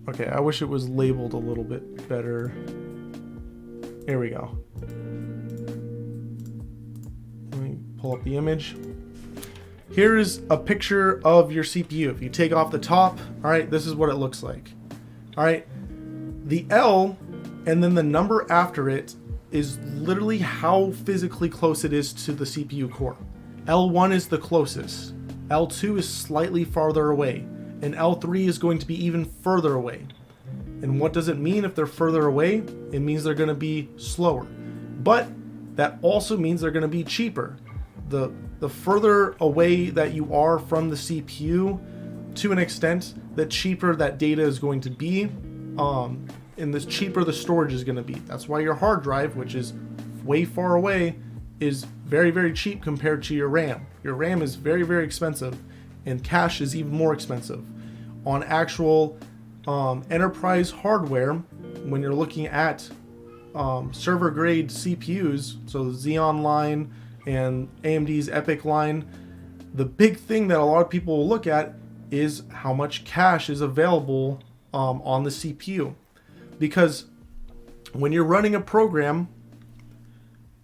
okay, I wish it was labeled a little bit better. There we go. Let me pull up the image. Here is a picture of your CPU. If you take off the top, all right, this is what it looks like. All right, the L and then the number after it is literally how physically close it is to the CPU core. L1 is the closest, L2 is slightly farther away, and L3 is going to be even further away. And what does it mean if they're further away? It means they're going to be slower. But that also means they're going to be cheaper. The further away that you are from the CPU, to an extent, the cheaper that data is going to be, and the cheaper the storage is going to be. That's why your hard drive, which is way far away, is very, very cheap compared to your RAM. Your RAM is very, very expensive, and cache is even more expensive. On actual enterprise hardware, when you're looking at server grade CPUs, so Xeon line and AMD's EPYC line, the big thing that a lot of people will look at is how much cache is available on the CPU. Because when you're running a program,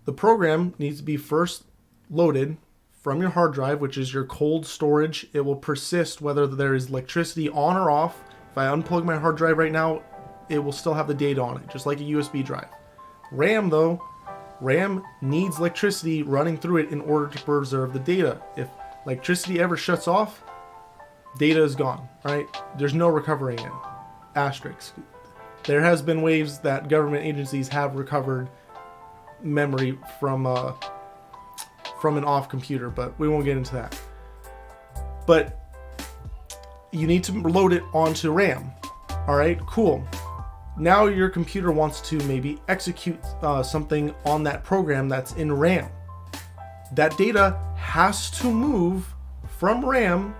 the program needs to be first loaded from your hard drive, which is your cold storage. It will persist whether there is electricity on or off. If I unplug my hard drive right now, it will still have the data on it, just like a USB drive. RAM though, RAM needs electricity running through it in order to preserve the data. If electricity ever shuts off, data is gone, right? There's no recovering it. Asterisk. There has been ways that government agencies have recovered memory from an off computer, but we won't get into that. But you need to load it onto RAM. All right, cool. Now your computer wants to maybe execute something on that program that's in RAM. That data has to move from RAM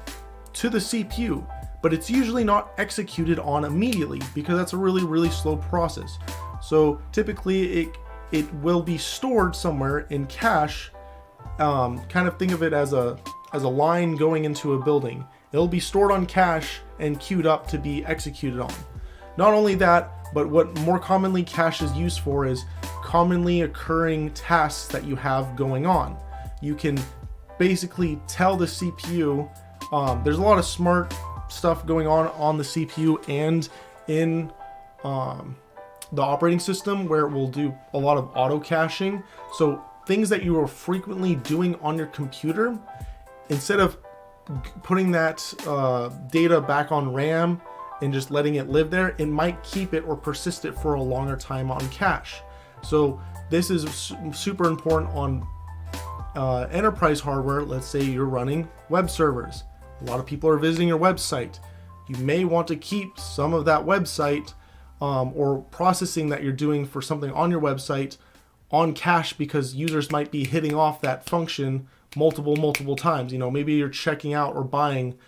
to the CPU, but it's usually not executed on immediately because that's a really, really slow process. So typically it will be stored somewhere in cache. Kind of think of it as a line going into a building. It'll be stored on cache and queued up to be executed on. Not only that, but what more commonly cache is used for is commonly occurring tasks that you have going on. You can basically tell the CPU, there's a lot of smart stuff going on the CPU and in the operating system where it will do a lot of auto caching. So things that you are frequently doing on your computer, instead of putting that data back on RAM and just letting it live there, it might keep it or persist it for a longer time on cache. So this is super important on enterprise hardware. Let's say you're running web servers. A lot of people are visiting your website. You may want to keep some of that website or processing that you're doing for something on your website on cache, because users might be hitting off that function multiple times. You know, maybe you're checking out or buying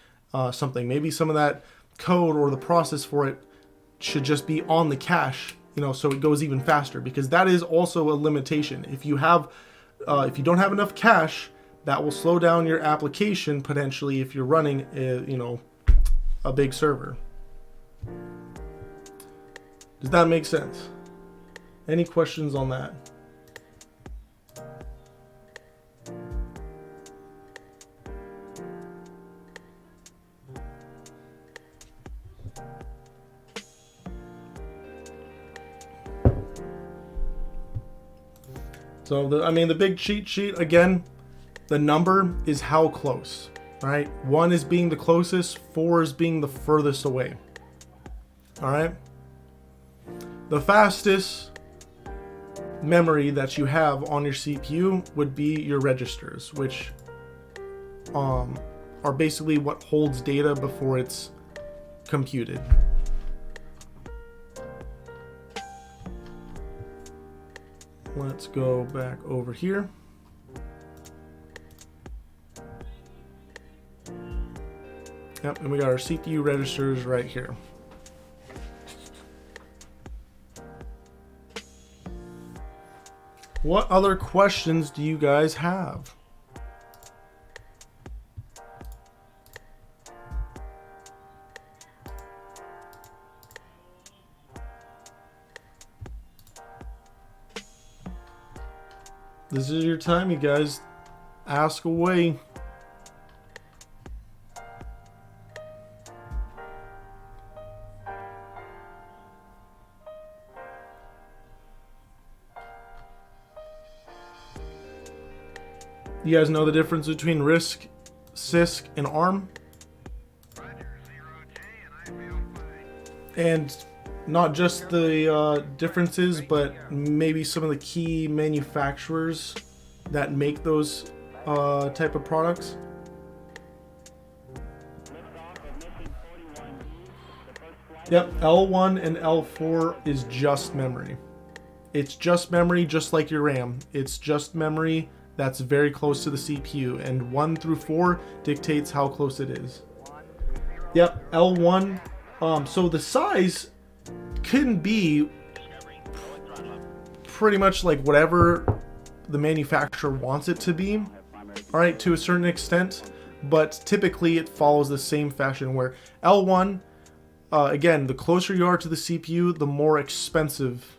something. Maybe some of that code or the process for it should just be on the cache, you know, so it goes even faster, because that is also a limitation. If you don't have enough cache, that will slow down your application potentially if you're running a big server. Does that make sense? Any questions on that? So the big cheat sheet, again, the number is how close, right? 1 is being the closest, 4 is being the furthest away. All right. The fastest memory that you have on your CPU would be your registers, which are basically what holds data before it's computed. Let's go back over here. Yep, and we got our CPU registers right here. What other questions do you guys have? This is your time, you guys. Ask away. You guys know the difference between RISC, CISC, and ARM? And not just the differences, but maybe some of the key manufacturers that make those type of products. Yep, L1 and L4 is just memory. It's just memory, just like your RAM. It's just memory that's very close to the CPU, and 1 through 4 dictates how close it is. Yep, L1. So the size can be pretty much like whatever the manufacturer wants it to be, all right, to a certain extent, but typically it follows the same fashion where L1, again, the closer you are to the CPU, the more expensive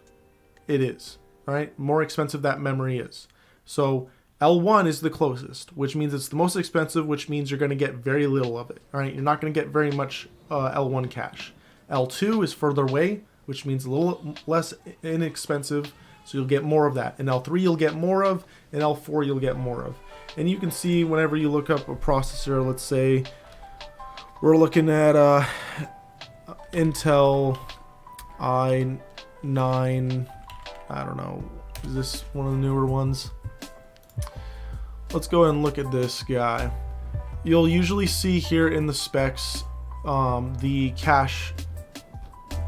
it is. All right, more expensive that memory is. So L1 is the closest, which means it's the most expensive, which means you're going to get very little of it. All right, you're not going to get very much L1 cache. L2 is further away, which means a little less inexpensive, so you'll get more of that. In L3 you'll get more of, in L4 you'll get more of. And you can see whenever you look up a processor, let's say we're looking at Intel i9, I don't know, is this one of the newer ones? Let's go ahead and look at this guy. You'll usually see here in the specs the cache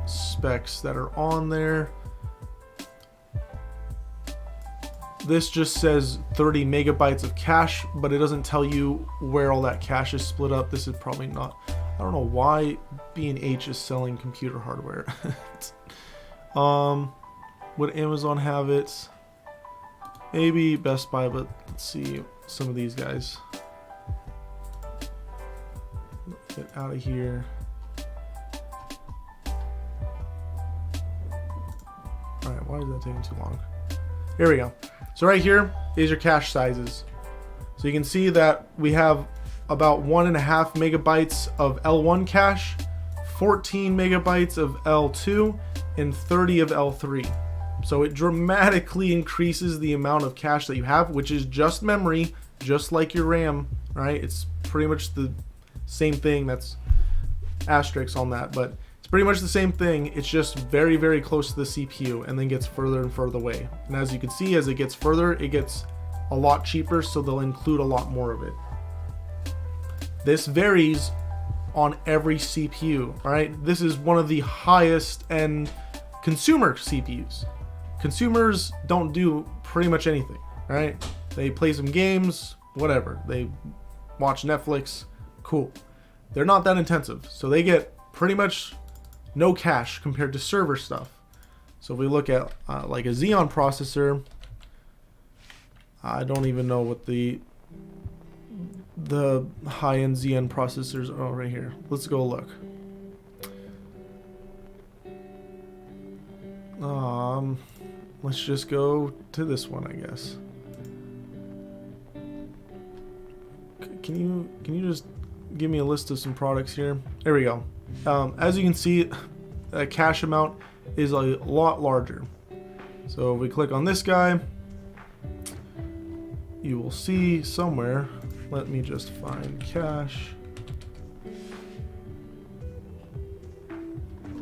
specs that are on there. This just says 30 megabytes of cache, but it doesn't tell you where all that cache is split up. This is probably not, I don't know why B&H is selling computer hardware. Would Amazon have it? Maybe Best Buy, but let's see some of these guys. Get out of here. Alright, why is that taking too long? Here we go. So right here is your cache sizes. So you can see that we have about 1.5 megabytes of L1 cache, 14 megabytes of L2, and 30 of L3. So it dramatically increases the amount of cache that you have, which is just memory, just like your RAM, right? It's pretty much the same thing. That's asterisks on that, but it's pretty much the same thing. It's just very, very close to the CPU and then gets further and further away. And as you can see, as it gets further, it gets a lot cheaper, so they'll include a lot more of it. This varies on every CPU, all right? This is one of the highest end consumer CPUs. Consumers don't do pretty much anything, right? They play some games, whatever. They watch Netflix, cool. They're not that intensive, so they get pretty much no cache compared to server stuff. So if we look at like a Xeon processor, I don't even know what the high-end Xeon processors are right here. Let's go look. Let's just go to this one, I guess. Can you just give me a list of some products here? There we go. As you can see, the cache amount is a lot larger. So if we click on this guy, you will see somewhere, let me just find cache.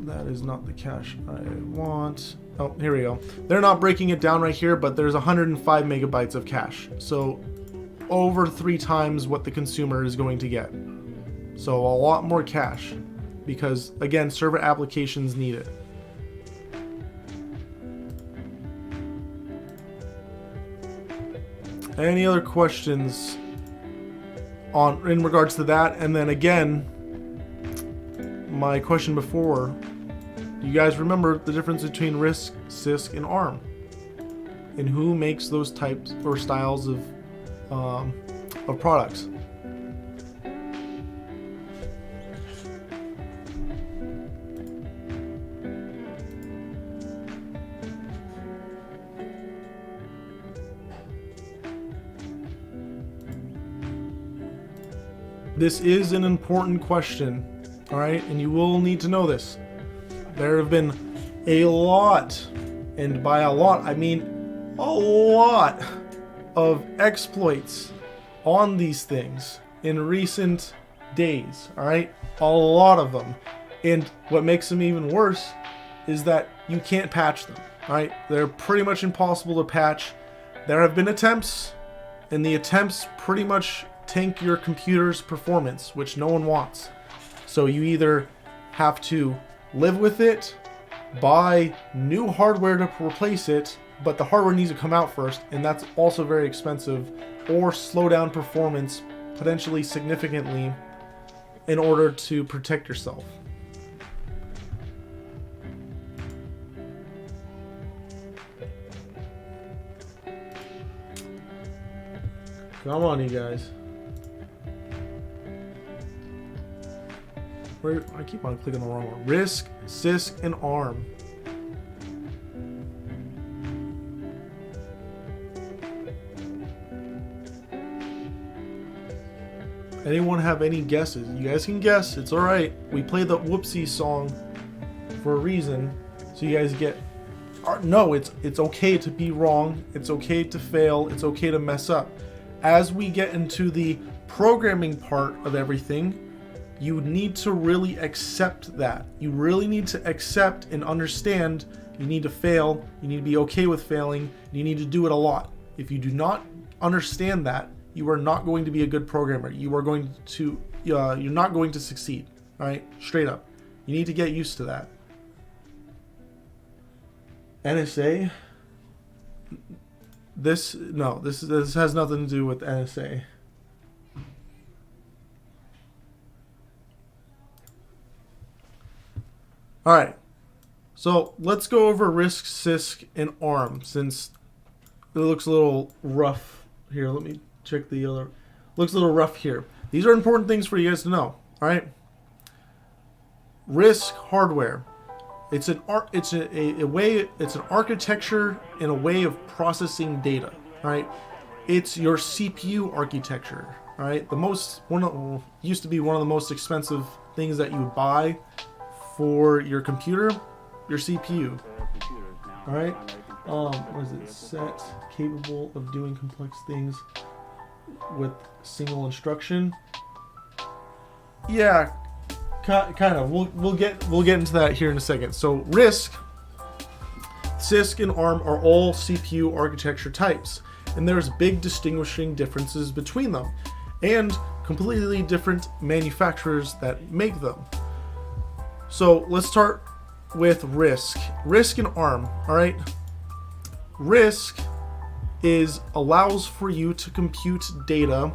That is not the cache I want. Oh, here we go. They're not breaking it down right here, but there's 105 megabytes of cache. So over 3 times what the consumer is going to get. So a lot more cache because, again, server applications need it. Any other questions in regards to that? And then again, my question before, you guys remember the difference between RISC, CISC, and ARM, and who makes those types or styles of products? This is an important question, all right, and you will need to know this. There have been a lot, and by a lot I mean a lot, of exploits on these things in recent days, all right? A lot of them. And what makes them even worse is that you can't patch them, all right? They're pretty much impossible to patch. There have been attempts, and the attempts pretty much tank your computer's performance, which no one wants. So you either have to live with it, buy new hardware to replace it, but the hardware needs to come out first, and that's also very expensive, or slow down performance potentially significantly in order to protect yourself. Come on, you guys. I keep on clicking the wrong one. RISC, CISC, and ARM. Anyone have any guesses? You guys can guess. It's all right. We play the Whoopsie song for a reason, so you guys get. No, it's okay to be wrong. It's okay to fail. It's okay to mess up. As we get into the programming part of everything, you need to really accept that. You really need to accept and understand. You need to fail. You need to be okay with failing. You need to do it a lot. If you do not understand that, you are not going to be a good programmer. You are going to, you're not going to succeed. All right, straight up. You need to get used to that. NSA. This has nothing to do with NSA. All right. So let's go over RISC, CISC, and ARM since it looks a little rough here. Let me check the other. Looks a little rough here. These are important things for you guys to know. All right. RISC hardware. It's an architecture and a way of processing data. All right. It's your CPU architecture. All right. Used to be one of the most expensive things that you would buy for your computer, your CPU. All right. What is it? Set capable of doing complex things with single instruction. Yeah, kind of. We'll get into that here in a second. So RISC, CISC, and ARM are all CPU architecture types, and there's big distinguishing differences between them, and completely different manufacturers that make them. So let's start with RISC and ARM. All right. RISC allows for you to compute data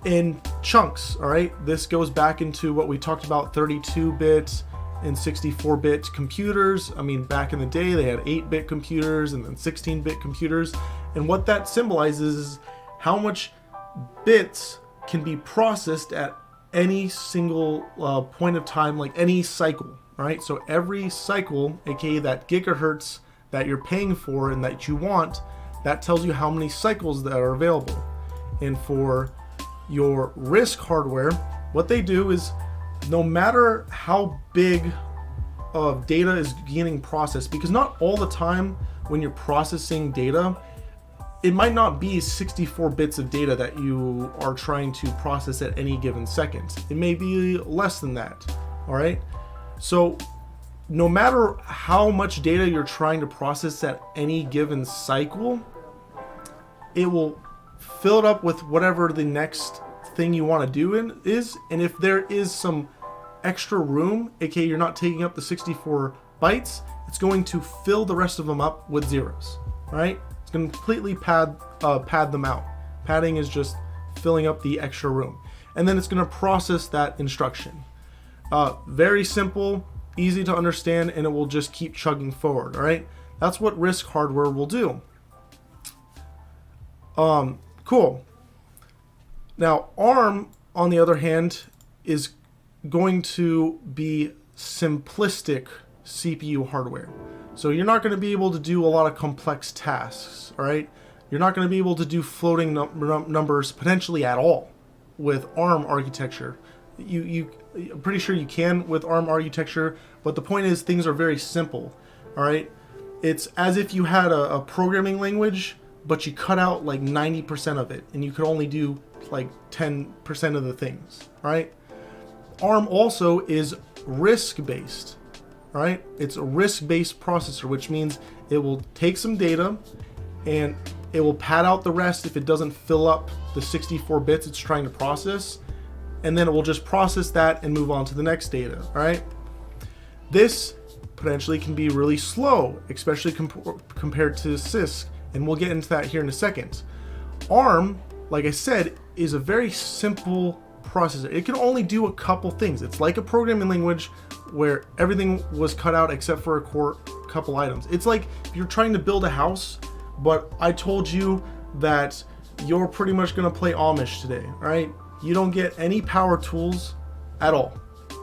in chunks. All right. This goes back into what we talked about, 32-bit and 64-bit computers. I mean, back in the day, they had 8-bit computers and then 16-bit computers. And what that symbolizes is how much bits can be processed at any single point of time, like any cycle. All right. So every cycle, aka that gigahertz that you're paying for and that you want, that tells you how many cycles that are available. And for your RISC hardware, what they do is no matter how big of data is getting processed, because not all the time when you're processing data, it might not be 64 bits of data that you are trying to process at any given second. It may be less than that. All right. So no matter how much data you're trying to process at any given cycle, it will fill it up with whatever the next thing you want to do is. And if there is some extra room, aka you're not taking up the 64 bytes, it's going to fill the rest of them up with zeros. All right. It's going to completely pad them out. Padding is just filling up the extra room. And then it's going to process that instruction. Very simple, easy to understand, and it will just keep chugging forward. All right. That's what RISC hardware will do. Cool. Now, ARM, on the other hand, is going to be simplistic CPU hardware. So you're not going to be able to do a lot of complex tasks, all right? You're not going to be able to do floating numbers potentially at all with ARM architecture. I'm pretty sure you can with ARM architecture, but the point is things are very simple, all right? It's as if you had a programming language, but you cut out like 90% of it, and you could only do like 10% of the things, all right? ARM also is RISC-based. Right? It's a RISC-based processor, which means it will take some data and it will pad out the rest if it doesn't fill up the 64 bits it's trying to process, and then it will just process that and move on to the next data. All right? This potentially can be really slow, especially compared to CISC, and we'll get into that here in a second. ARM, like I said, is a very simple processor. It can only do a couple things. It's like a programming language where everything was cut out except for a couple items. It's like if you're trying to build a house, but I told you that you're pretty much going to play Amish today, all right? You don't get any power tools at all.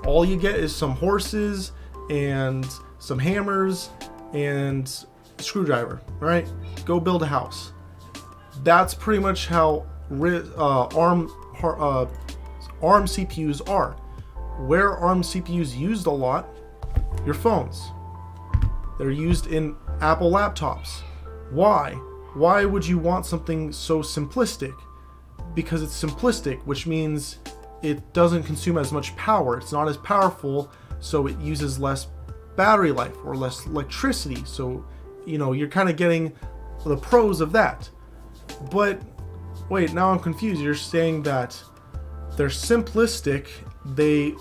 All you get is some horses and some hammers and a screwdriver, all right? Go build a house. That's pretty much how ARM CPUs are. Where are ARM CPUs used a lot? Your phones. They're used in Apple laptops. Why? Why would you want something so simplistic? Because it's simplistic, which means it doesn't consume as much power. It's not as powerful, so it uses less battery life or less electricity. So, you know, you're kind of getting the pros of that. But wait, now I'm confused. You're saying that they're simplistic, they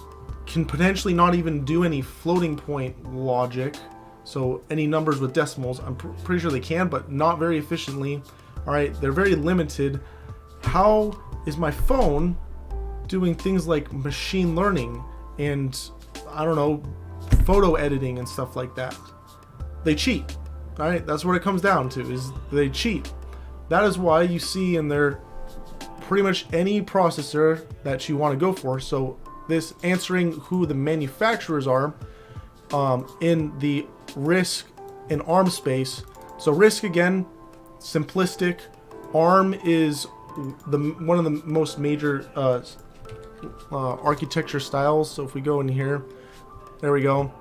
can potentially not even do any floating point logic, so any numbers with decimals. I'm pretty sure they can, but not very efficiently. All right, they're very limited. How is my phone doing things like machine learning and, I don't know, photo editing and stuff like that? They cheat. All right, that's what it comes down to, is they cheat. That is why you see in their pretty much any processor that you want to go for. So this answering who the manufacturers are in the RISC and ARM space. So RISC, again, simplistic. ARM is one of the most major architecture styles. So if we go in here, there we go.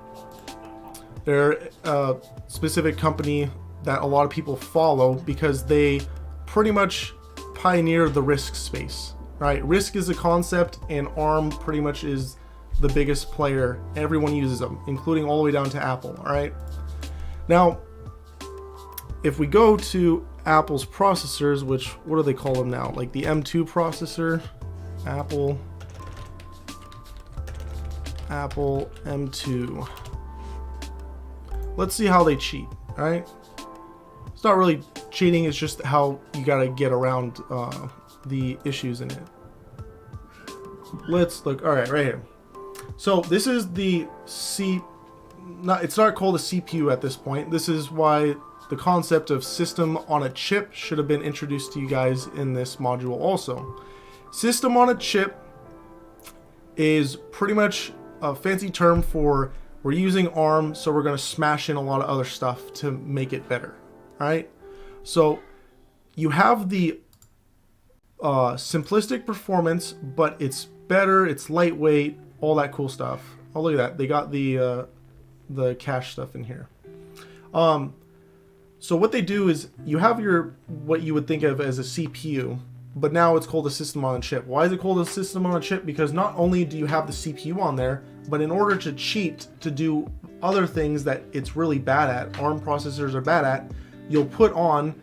They're a specific company that a lot of people follow because they pretty much pioneered the RISC space, right? RISC is a concept, and ARM pretty much is the biggest player. Everyone uses them, including all the way down to Apple, all right? Now, if we go to Apple's processors, which, what do they call them now? Like the M2 processor, Apple M2. Let's see how they cheat, all right? It's not really cheating, it's just how you gotta get around the issues in it. Let's look. All right, right here. So this is the it's not called a CPU at this point. This is why the concept of system on a chip should have been introduced to you guys in this module also. System on a chip is pretty much a fancy term for we're using ARM, so we're going to smash in a lot of other stuff to make it better. All right? So you have the simplistic performance, but it's better, it's lightweight, all that cool stuff. Oh, look at that. They got the cache stuff in here. So what they do is you have your what you would think of as a CPU, but now it's called a system on a chip. Why is it called a system on a chip? Because not only do you have the CPU on there, but in order to cheat, to do other things that it's really bad at, ARM processors are bad at, you'll put on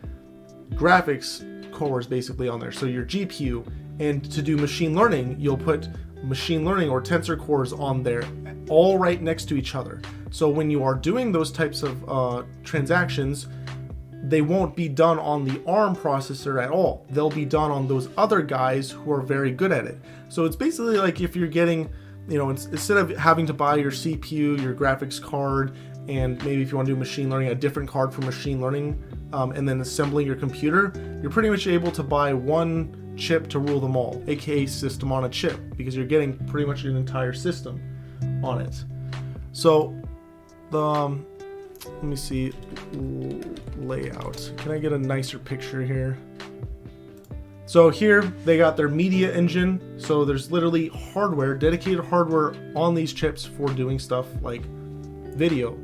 graphics cores basically on there. So your GPU, and to do machine learning, you'll put machine learning or tensor cores on there, all right next to each other. So when you are doing those types of transactions, they won't be done on the ARM processor at all. They'll be done on those other guys who are very good at it. So it's basically like if you're getting, you know, instead of having to buy your CPU, your graphics card, and maybe if you want to do machine learning, a different card for machine learning, and then assembling your computer, you're pretty much able to buy one chip to rule them all, aka system on a chip, because you're getting pretty much an entire system on it. So the let me see, layout. Can I get a nicer picture here? So here they got their media engine. So there's literally hardware, dedicated hardware on these chips for doing stuff like video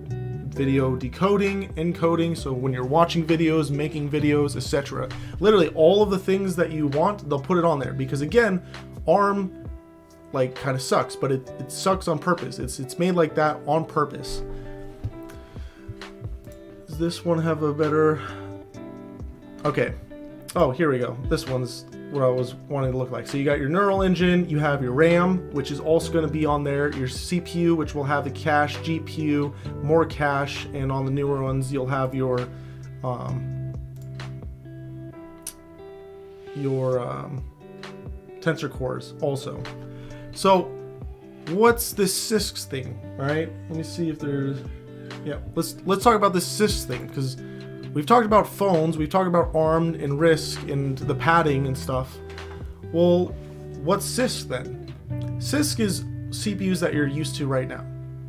decoding, encoding. So when you're watching videos, making videos, etc. Literally all of the things that you want, they'll put it on there, because again, ARM like kind of sucks, but it sucks on purpose. It's made like that on purpose. Does this one have a better? Okay. Oh, here we go. This one's what I was wanting to look like. So you got your neural engine, you have your RAM, which is also going to be on there, your CPU, which will have the cache, GPU, more cache, and on the newer ones you'll have your tensor cores also. So what's this CISC thing? All right, let me see if there's, yeah, let's talk about this CISC thing, because we've talked about phones, we've talked about ARM and RISC and the padding and stuff. Well, what's CISC then? CISC is CPUs that you're used to right now.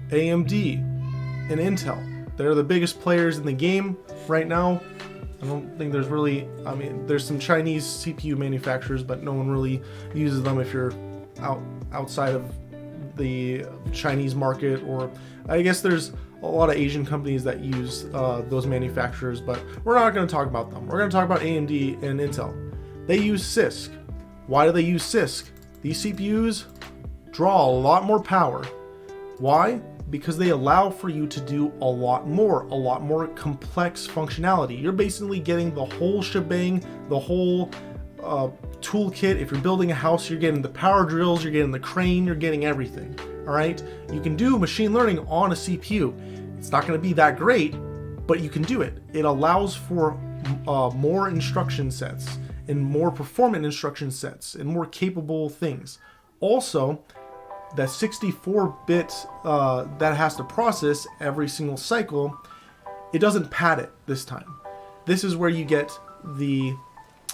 AMD and Intel, they're the biggest players in the game right now. I don't think there's really, I mean, there's some Chinese CPU manufacturers, but no one really uses them if you're outside of the Chinese market, or I guess there's a lot of Asian companies that use those manufacturers, but we're not going to talk about them. We're going to talk about AMD and Intel. They use CISC. Why do they use CISC? These CPUs draw a lot more power. Why? Because they allow for you to do a lot more complex functionality. You're basically getting the whole shebang, the whole toolkit. If you're building a house, you're getting the power drills, you're getting the crane, you're getting everything. All right, you can do machine learning on a CPU. It's not going to be that great, but you can do it. It allows for more instruction sets and more performant instruction sets and more capable things. Also, that 64-bit that has to process every single cycle, it doesn't pad it this time. This is where you get the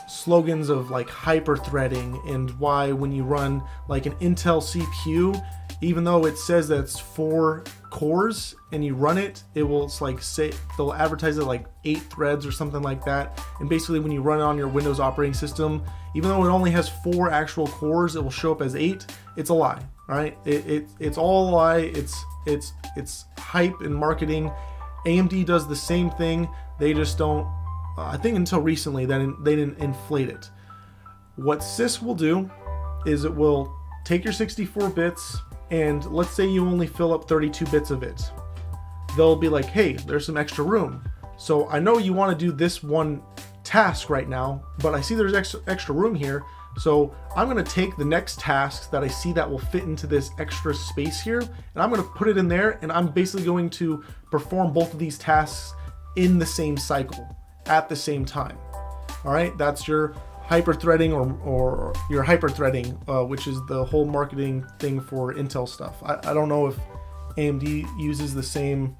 slogans of like hyper-threading, and why when you run like an Intel CPU, even though it says that it's 4 cores and you run it, it will like say, they'll advertise it like 8 threads or something like that. And basically when you run it on your Windows operating system, even though it only has 4 actual cores, it will show up as 8. It's a lie. All right, it's all a lie. It's hype and marketing. AMD does the same thing. They just don't. I think until recently, they didn't inflate it. What CISC will do is it will take your 64 bits, and let's say you only fill up 32 bits of it. They'll be like, hey, there's some extra room. So I know you want to do this one task right now, but I see there's extra room here. So I'm going to take the next tasks that I see that will fit into this extra space here, and I'm going to put it in there, and I'm basically going to perform both of these tasks in the same cycle at the same time. All right, that's your hyper-threading or your hyper-threading, which is the whole marketing thing for Intel stuff. I don't know if AMD uses the same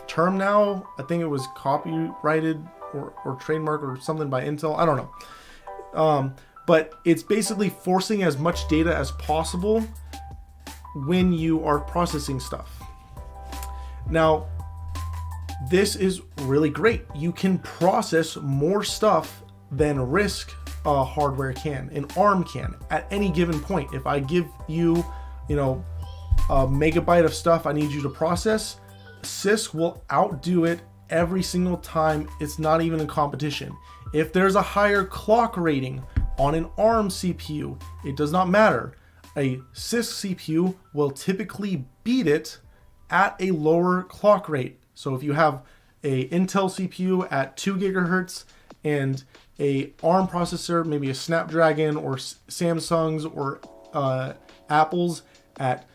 term now. I think it was copyrighted or trademark or something by Intel. I don't know. But it's basically forcing as much data as possible when you are processing stuff. Now, this is really great. You can process more stuff than RISC hardware can and ARM can at any given point. If I give you, a megabyte of stuff I need you to process, CISC will outdo it every single time. It's not even a competition. If there's a higher clock rating on an ARM CPU, it does not matter. A CISC CPU will typically beat it at a lower clock rate. So if you have a Intel CPU at 2 gigahertz and a ARM processor, maybe a Snapdragon or Samsung's or Apple's at,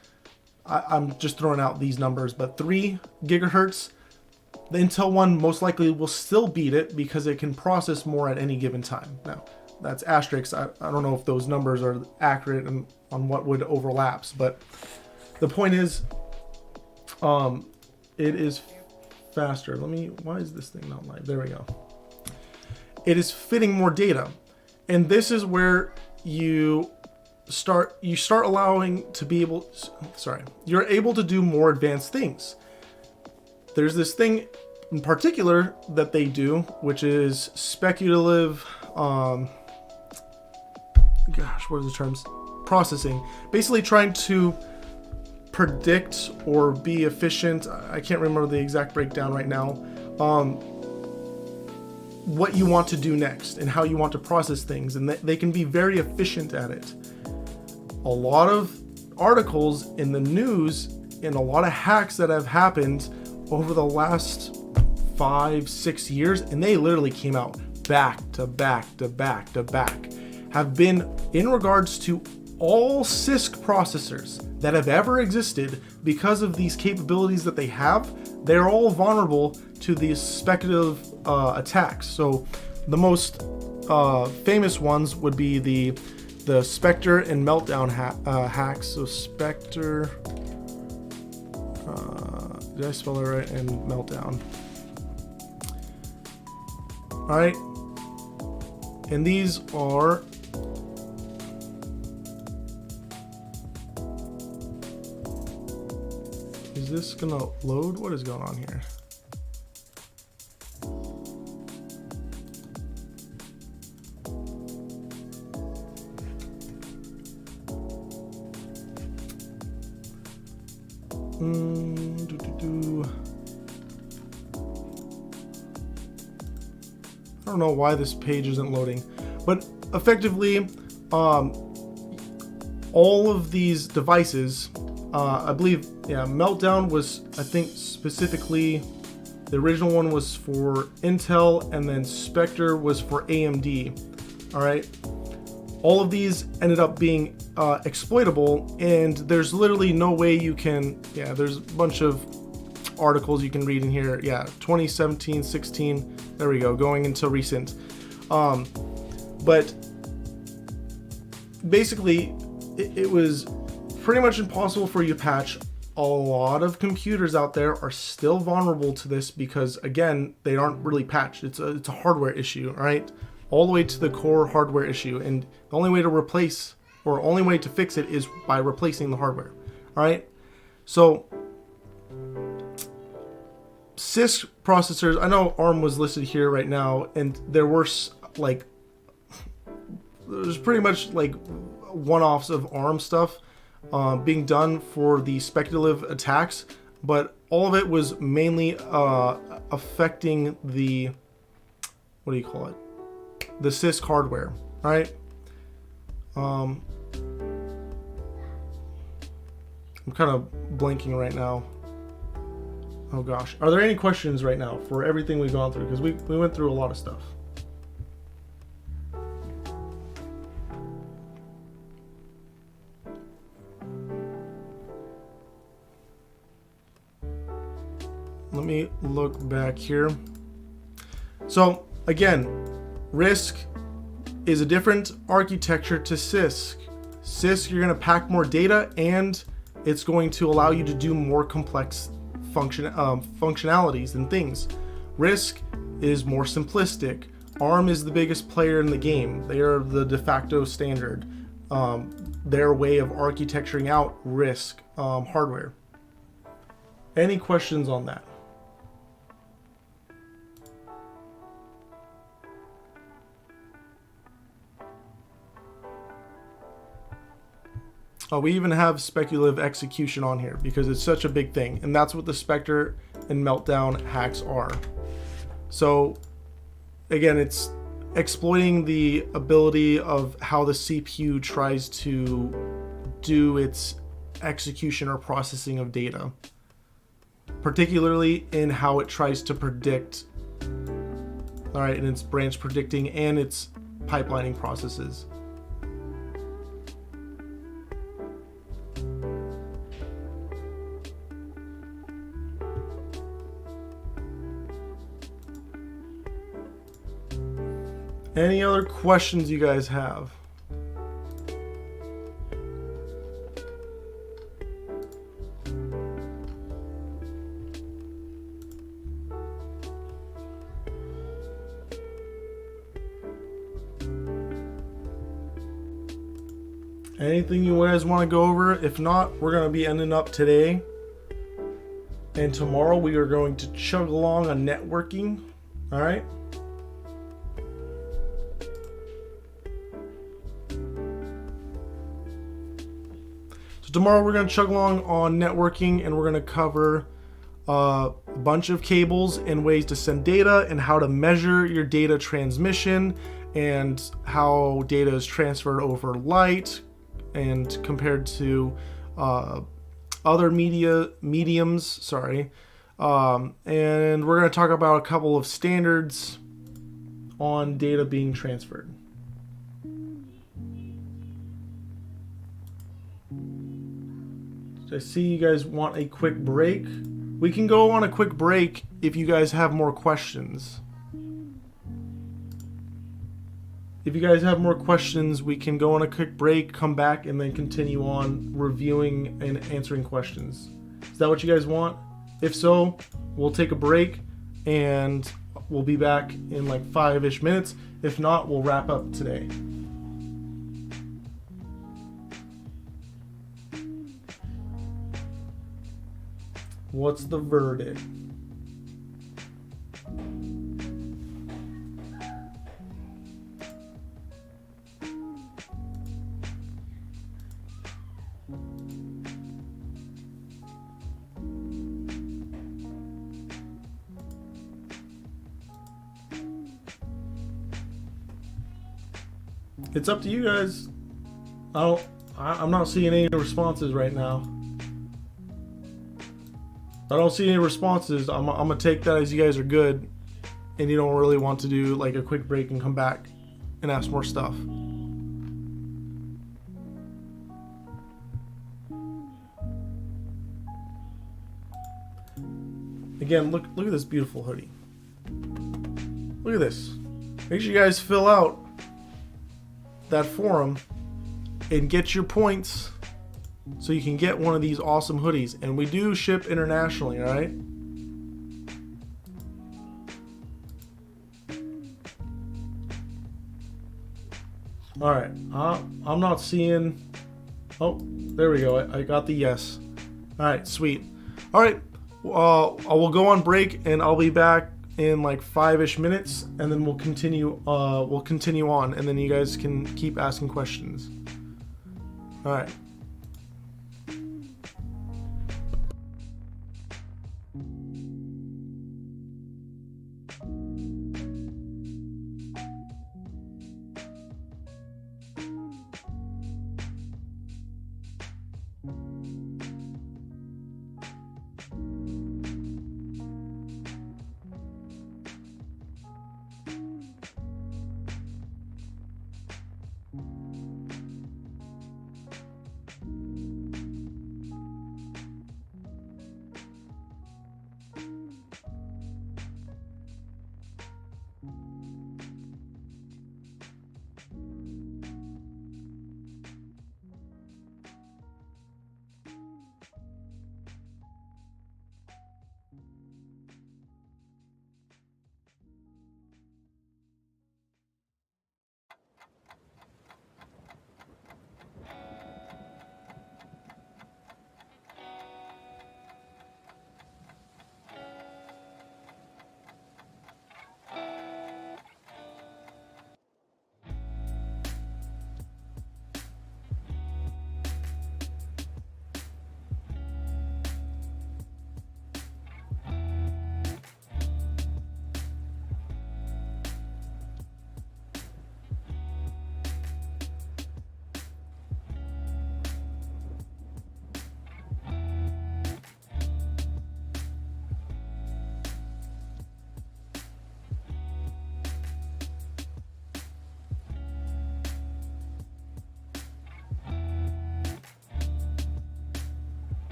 I'm just throwing out these numbers, but 3 gigahertz, the Intel one most likely will still beat it because it can process more at any given time. Now, that's asterisks. I don't know if those numbers are accurate and on what would overlaps, but the point is, it is faster. Why is this thing not live? There we go. It is fitting more data. And this is where you start allowing to be able, you're able to do more advanced things. There's this thing in particular that they do, which is speculative, what are the terms? Processing. Basically trying to predict or be efficient. I can't remember the exact breakdown right now. What you want to do next and how you want to process things, and they can be very efficient at it. A lot of articles in the news and a lot of hacks that have happened over the last 5-6 years, and they literally came out back to back to back to back, have been in regards to all CISC processors that have ever existed. Because of these capabilities that they have, they're all vulnerable to these speculative attacks. So the most famous ones would be the Spectre and Meltdown hacks. So Spectre, did I spell it right? And Meltdown. All right, and these are Is this gonna load? What is going on here? I don't know why this page isn't loading, but effectively, all of these devices, I believe, yeah, Meltdown was, I think, specifically, the original one was for Intel, and then Spectre was for AMD. All right, all of these ended up being exploitable, and there's literally no way you can. Yeah, there's a bunch of articles you can read in here. Yeah, 2017, 16. There we go, going into recent. But basically, it was pretty much impossible for you to patch. A lot of computers out there are still vulnerable to this because, again, they aren't really patched. It's a hardware issue, all right? All the way to the core hardware issue. And the only way to replace, or only way to fix it, is by replacing the hardware, all right? So CISC processors, I know ARM was listed here right now, and there were like, there's pretty much like one-offs of ARM stuff being done for the speculative attacks, but all of it was mainly affecting the, what do you call it? The CISC hardware, right? I'm kind of blanking right now. Oh gosh. Are there any questions right now for everything we've gone through? Because we went through a lot of stuff. Let me look back here. So again, RISC is a different architecture to CISC. CISC, you're going to pack more data, and it's going to allow you to do more complex functionalities and things. RISC is more simplistic. ARM is the biggest player in the game. They are the de facto standard. Their way of architecturing out RISC hardware. Any questions on that? We even have speculative execution on here because it's such a big thing, and that's what the Spectre and Meltdown hacks are. So again, it's exploiting the ability of how the CPU tries to do its execution or processing of data, particularly in how it tries to predict, all right, in its branch predicting and its pipelining processes. Any other questions you guys have? Anything you guys want to go over? If not, we're going to be ending up today. And tomorrow we are going to chug along on networking. All right. Tomorrow we're going to chug along on networking, and we're going to cover a bunch of cables and ways to send data and how to measure your data transmission and how data is transferred over light and compared to other mediums. Sorry. And we're going to talk about a couple of standards on data being transferred. I see you guys want a quick break. We can go on a quick break if you guys have more questions. If you guys have more questions, we can go on a quick break, come back, and then continue on reviewing and answering questions. Is that what you guys want? If so, we'll take a break and we'll be back in like 5-ish minutes. If not, we'll wrap up today. What's the verdict? It's up to you guys. I'm not seeing any responses right now. I don't see any responses. I'm gonna take that as you guys are good, and you don't really want to do like a quick break and come back and ask more stuff. Again, look at this beautiful hoodie. Look at this. Make sure you guys fill out that forum and get your points so you can get one of these awesome hoodies. And we do ship internationally, all right? All right, I'm not seeing. Oh, there we go. I got the yes. All right, sweet. All right, I will go on break and I'll be back in like 5-ish minutes, and then we'll continue. We'll continue on, and then you guys can keep asking questions. All right.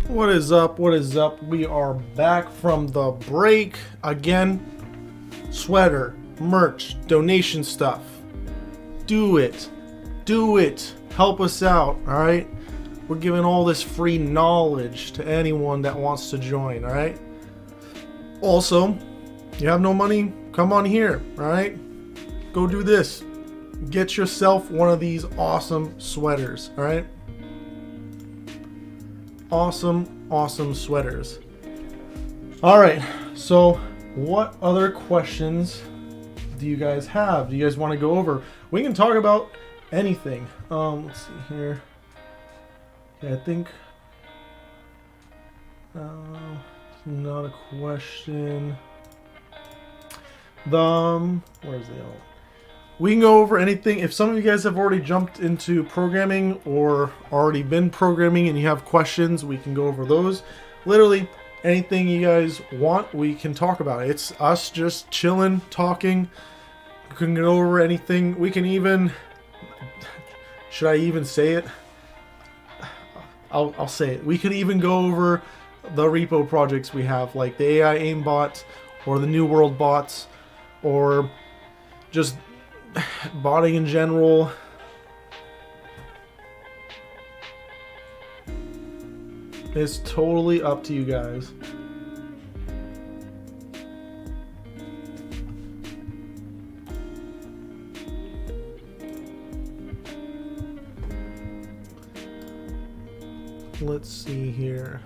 What is up? What is up? We are back from the break again. Sweater, merch, donation stuff. Do it. Do it. Help us out, alright? We're giving all this free knowledge to anyone that wants to join, alright? Also, you have no money? Come on here, alright? Go do this. Get yourself one of these awesome sweaters, alright? Awesome sweaters. Alright, so what other questions do you guys have? Do you guys want to go over? We can talk about anything. Let's see here. Okay, I think not a question. Where's the L? We can go over anything. If some of you guys have already jumped into programming or already been programming and you have questions, we can go over those. Literally anything you guys want, we can talk about. It's us just chilling, talking. We can go over anything. We can even, should I even say it? I'll say it. We could even go over the repo projects we have, like the AI aimbot or the New World bots, or just botting in general. It's totally up to you guys. Let's see here.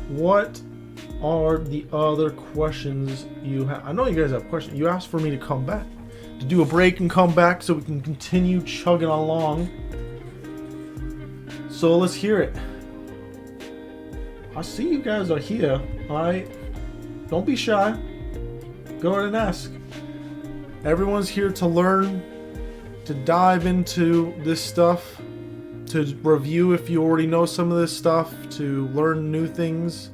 What are the other questions you have? I know you guys have questions. You asked for me to come back, to do a break and come back so we can continue chugging along. So let's hear it. I see you guys are here. Alright? Don't be shy. Go ahead and ask. Everyone's here to learn, to dive into this stuff, to review if you already know some of this stuff, to learn new things.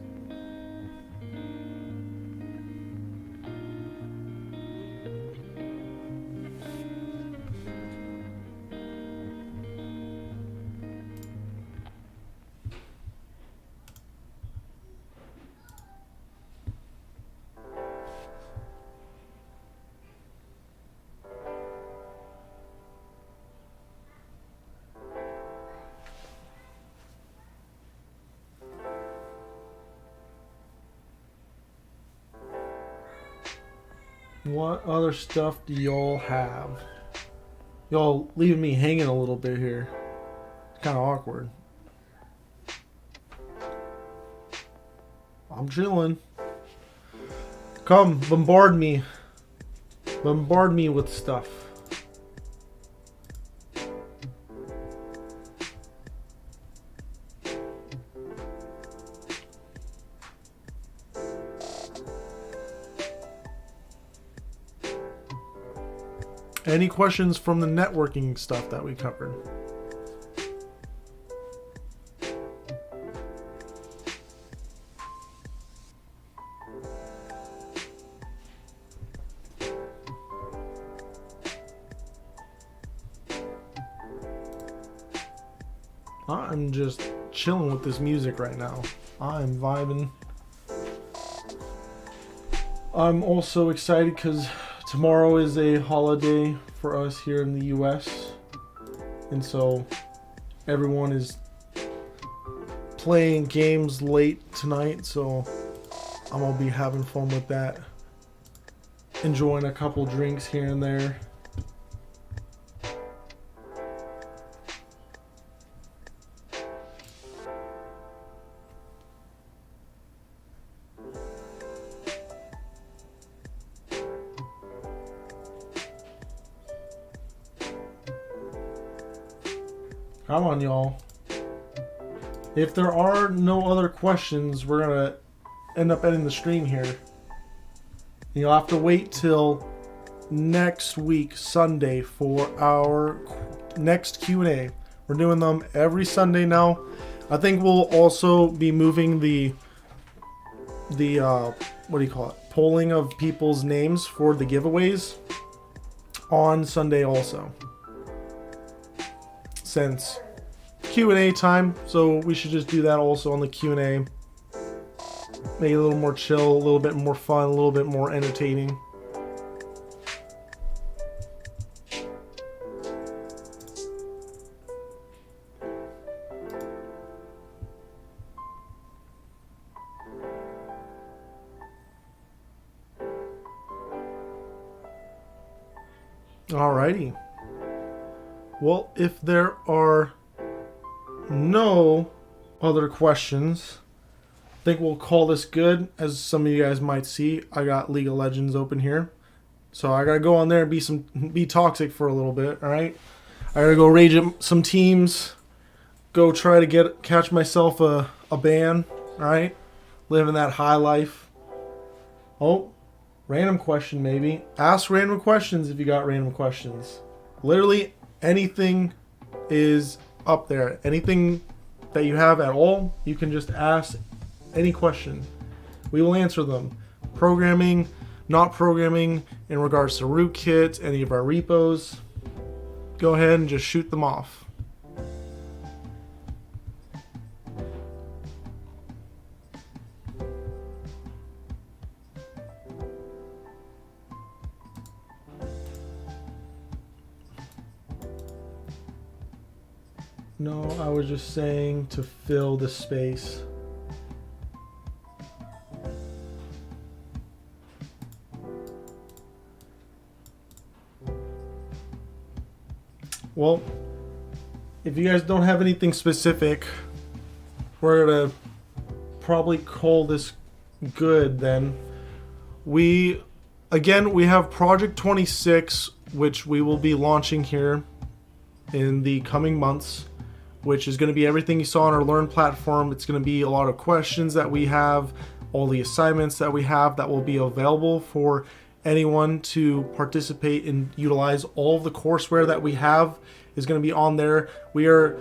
What other stuff do y'all have? Y'all leaving me hanging a little bit here. It's kind of awkward. I'm chilling. Come, bombard me. Bombard me with stuff. Any questions from the networking stuff that we covered? I'm just chilling with this music right now. I'm vibing. I'm also excited because tomorrow is a holiday for us here in the US, and so everyone is playing games late tonight, so I'm gonna be having fun with that, enjoying a couple drinks here and there. Come on, y'all. If there are no other questions, we're gonna end up ending the stream here. You'll have to wait till next week, Sunday, for our next Q&A. We're doing them every Sunday now. I think we'll also be moving the what do you call it? Polling of people's names for the giveaways. on Sunday also. Since Q&A time, so we should just do that also on the Q&A. Make it a little more chill, a little bit more fun, a little bit more entertaining. Alrighty. Well, if there are no other questions, I think we'll call this good. As some of you guys might see, I got League of Legends open here, so I gotta go on there and be toxic for a little bit. All right, I gotta go rage at some teams, go try to catch myself a ban. All right, living that high life. Oh, random question maybe. Ask random questions if you got random questions. Literally anything is up there. Anything that you have at all, you can just ask any question. We will answer them. Programming, not programming, in regards to rootkit, any of our repos. Go ahead and just shoot them off. No, I was just saying to fill the space. Well, if you guys don't have anything specific, we're gonna probably call this good then. We have Project 26, which we will be launching here in the coming months, which is going to be everything you saw on our Learn platform. It's going to be a lot of questions that we have, all the assignments that we have that will be available for anyone to participate and utilize. All of the courseware that we have is going to be on there. The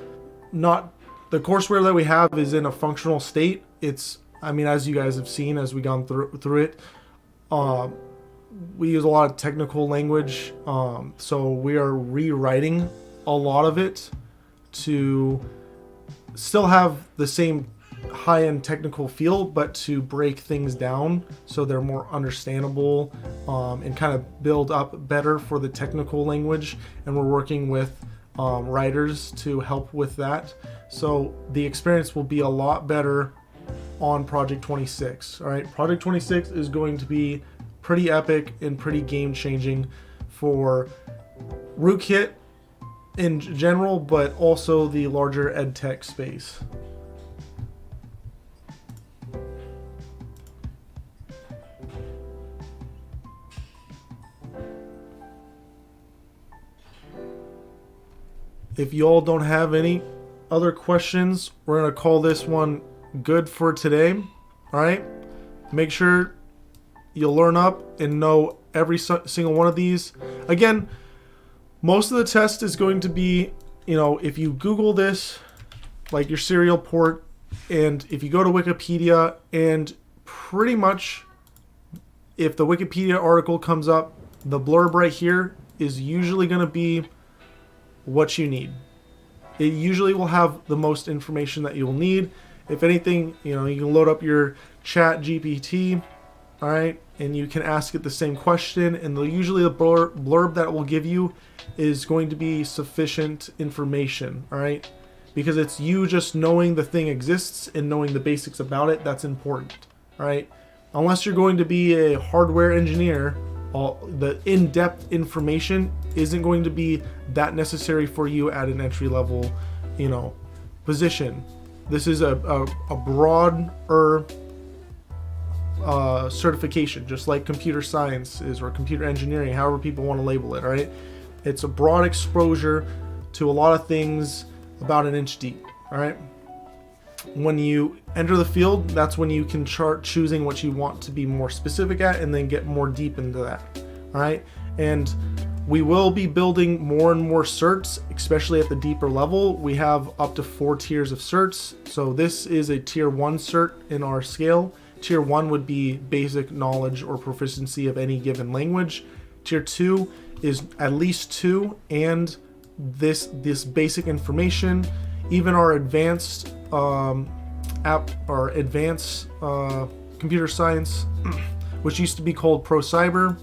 courseware that we have is in a functional state. It's, I mean, as you guys have seen as we gone through it, we use a lot of technical language, so we are rewriting a lot of it to still have the same high-end technical feel, but to break things down so they're more understandable, and kind of build up better for the technical language. And we're working with writers to help with that, so the experience will be a lot better on Project 26. All right, Project 26 is going to be pretty epic and pretty game-changing for rootkit in general, but also the larger edtech space. If y'all don't have any other questions, we're gonna call this one good for today. All right, make sure you learn up and know every single one of these. Again, most of the test is going to be, if you Google this, like your serial port, and if you go to Wikipedia, and pretty much if the Wikipedia article comes up, the blurb right here is usually going to be what you need. It usually will have the most information that you'll need. If anything, you can load up your Chat GPT, all right, and you can ask it the same question, and usually the blurb that it will give you is going to be sufficient information, all right? Because it's you just knowing the thing exists and knowing the basics about it that's important, all right? Unless you're going to be a hardware engineer, the in-depth information isn't going to be that necessary for you at an entry-level, position. This is a broader certification, just like computer science is, or computer engineering, however people want to label it, all right? It's a broad exposure to a lot of things about an inch deep, all right? When you enter the field, that's when you can start choosing what you want to be more specific at and then get more deep into that, all right? And we will be building more and more certs, especially at the deeper level. We have up to 4 tiers of certs. So this is a tier 1 cert in our scale. Tier 1 would be basic knowledge or proficiency of any given language. Tier 2 is at least 2, and this basic information, even our advanced computer science, which used to be called Pro Cyber,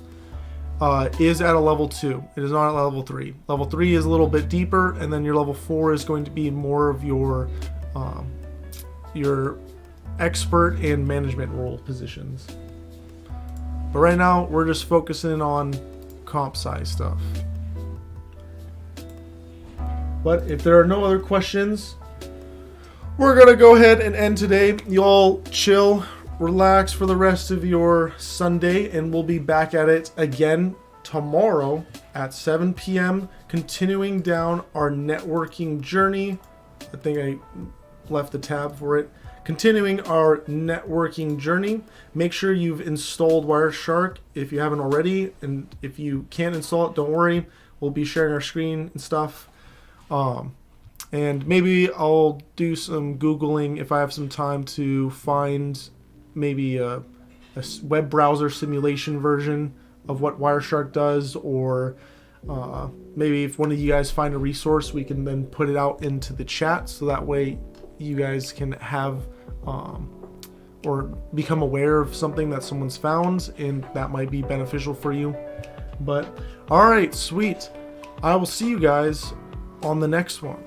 is at a level 2. It is not at level 3. Level 3 is a little bit deeper, and then your level 4 is going to be more of your expert and management role positions. But right now, we're just focusing on comp sci stuff. But if there are no other questions, we're gonna go ahead and end today. You all chill, relax for the rest of your Sunday, and we'll be back at it again tomorrow at 7 p.m. continuing down our networking journey. I think I left the tab for it. Continuing our networking journey. Make sure you've installed Wireshark if you haven't already, and if you can't install it, don't worry. We'll be sharing our screen and stuff. And maybe I'll do some Googling if I have some time to find maybe a web browser simulation version of what Wireshark does, or maybe if one of you guys find a resource, we can then put it out into the chat, so that way you guys can have or become aware of something that someone's found, and that might be beneficial for you. But all right, sweet. I will see you guys on the next one.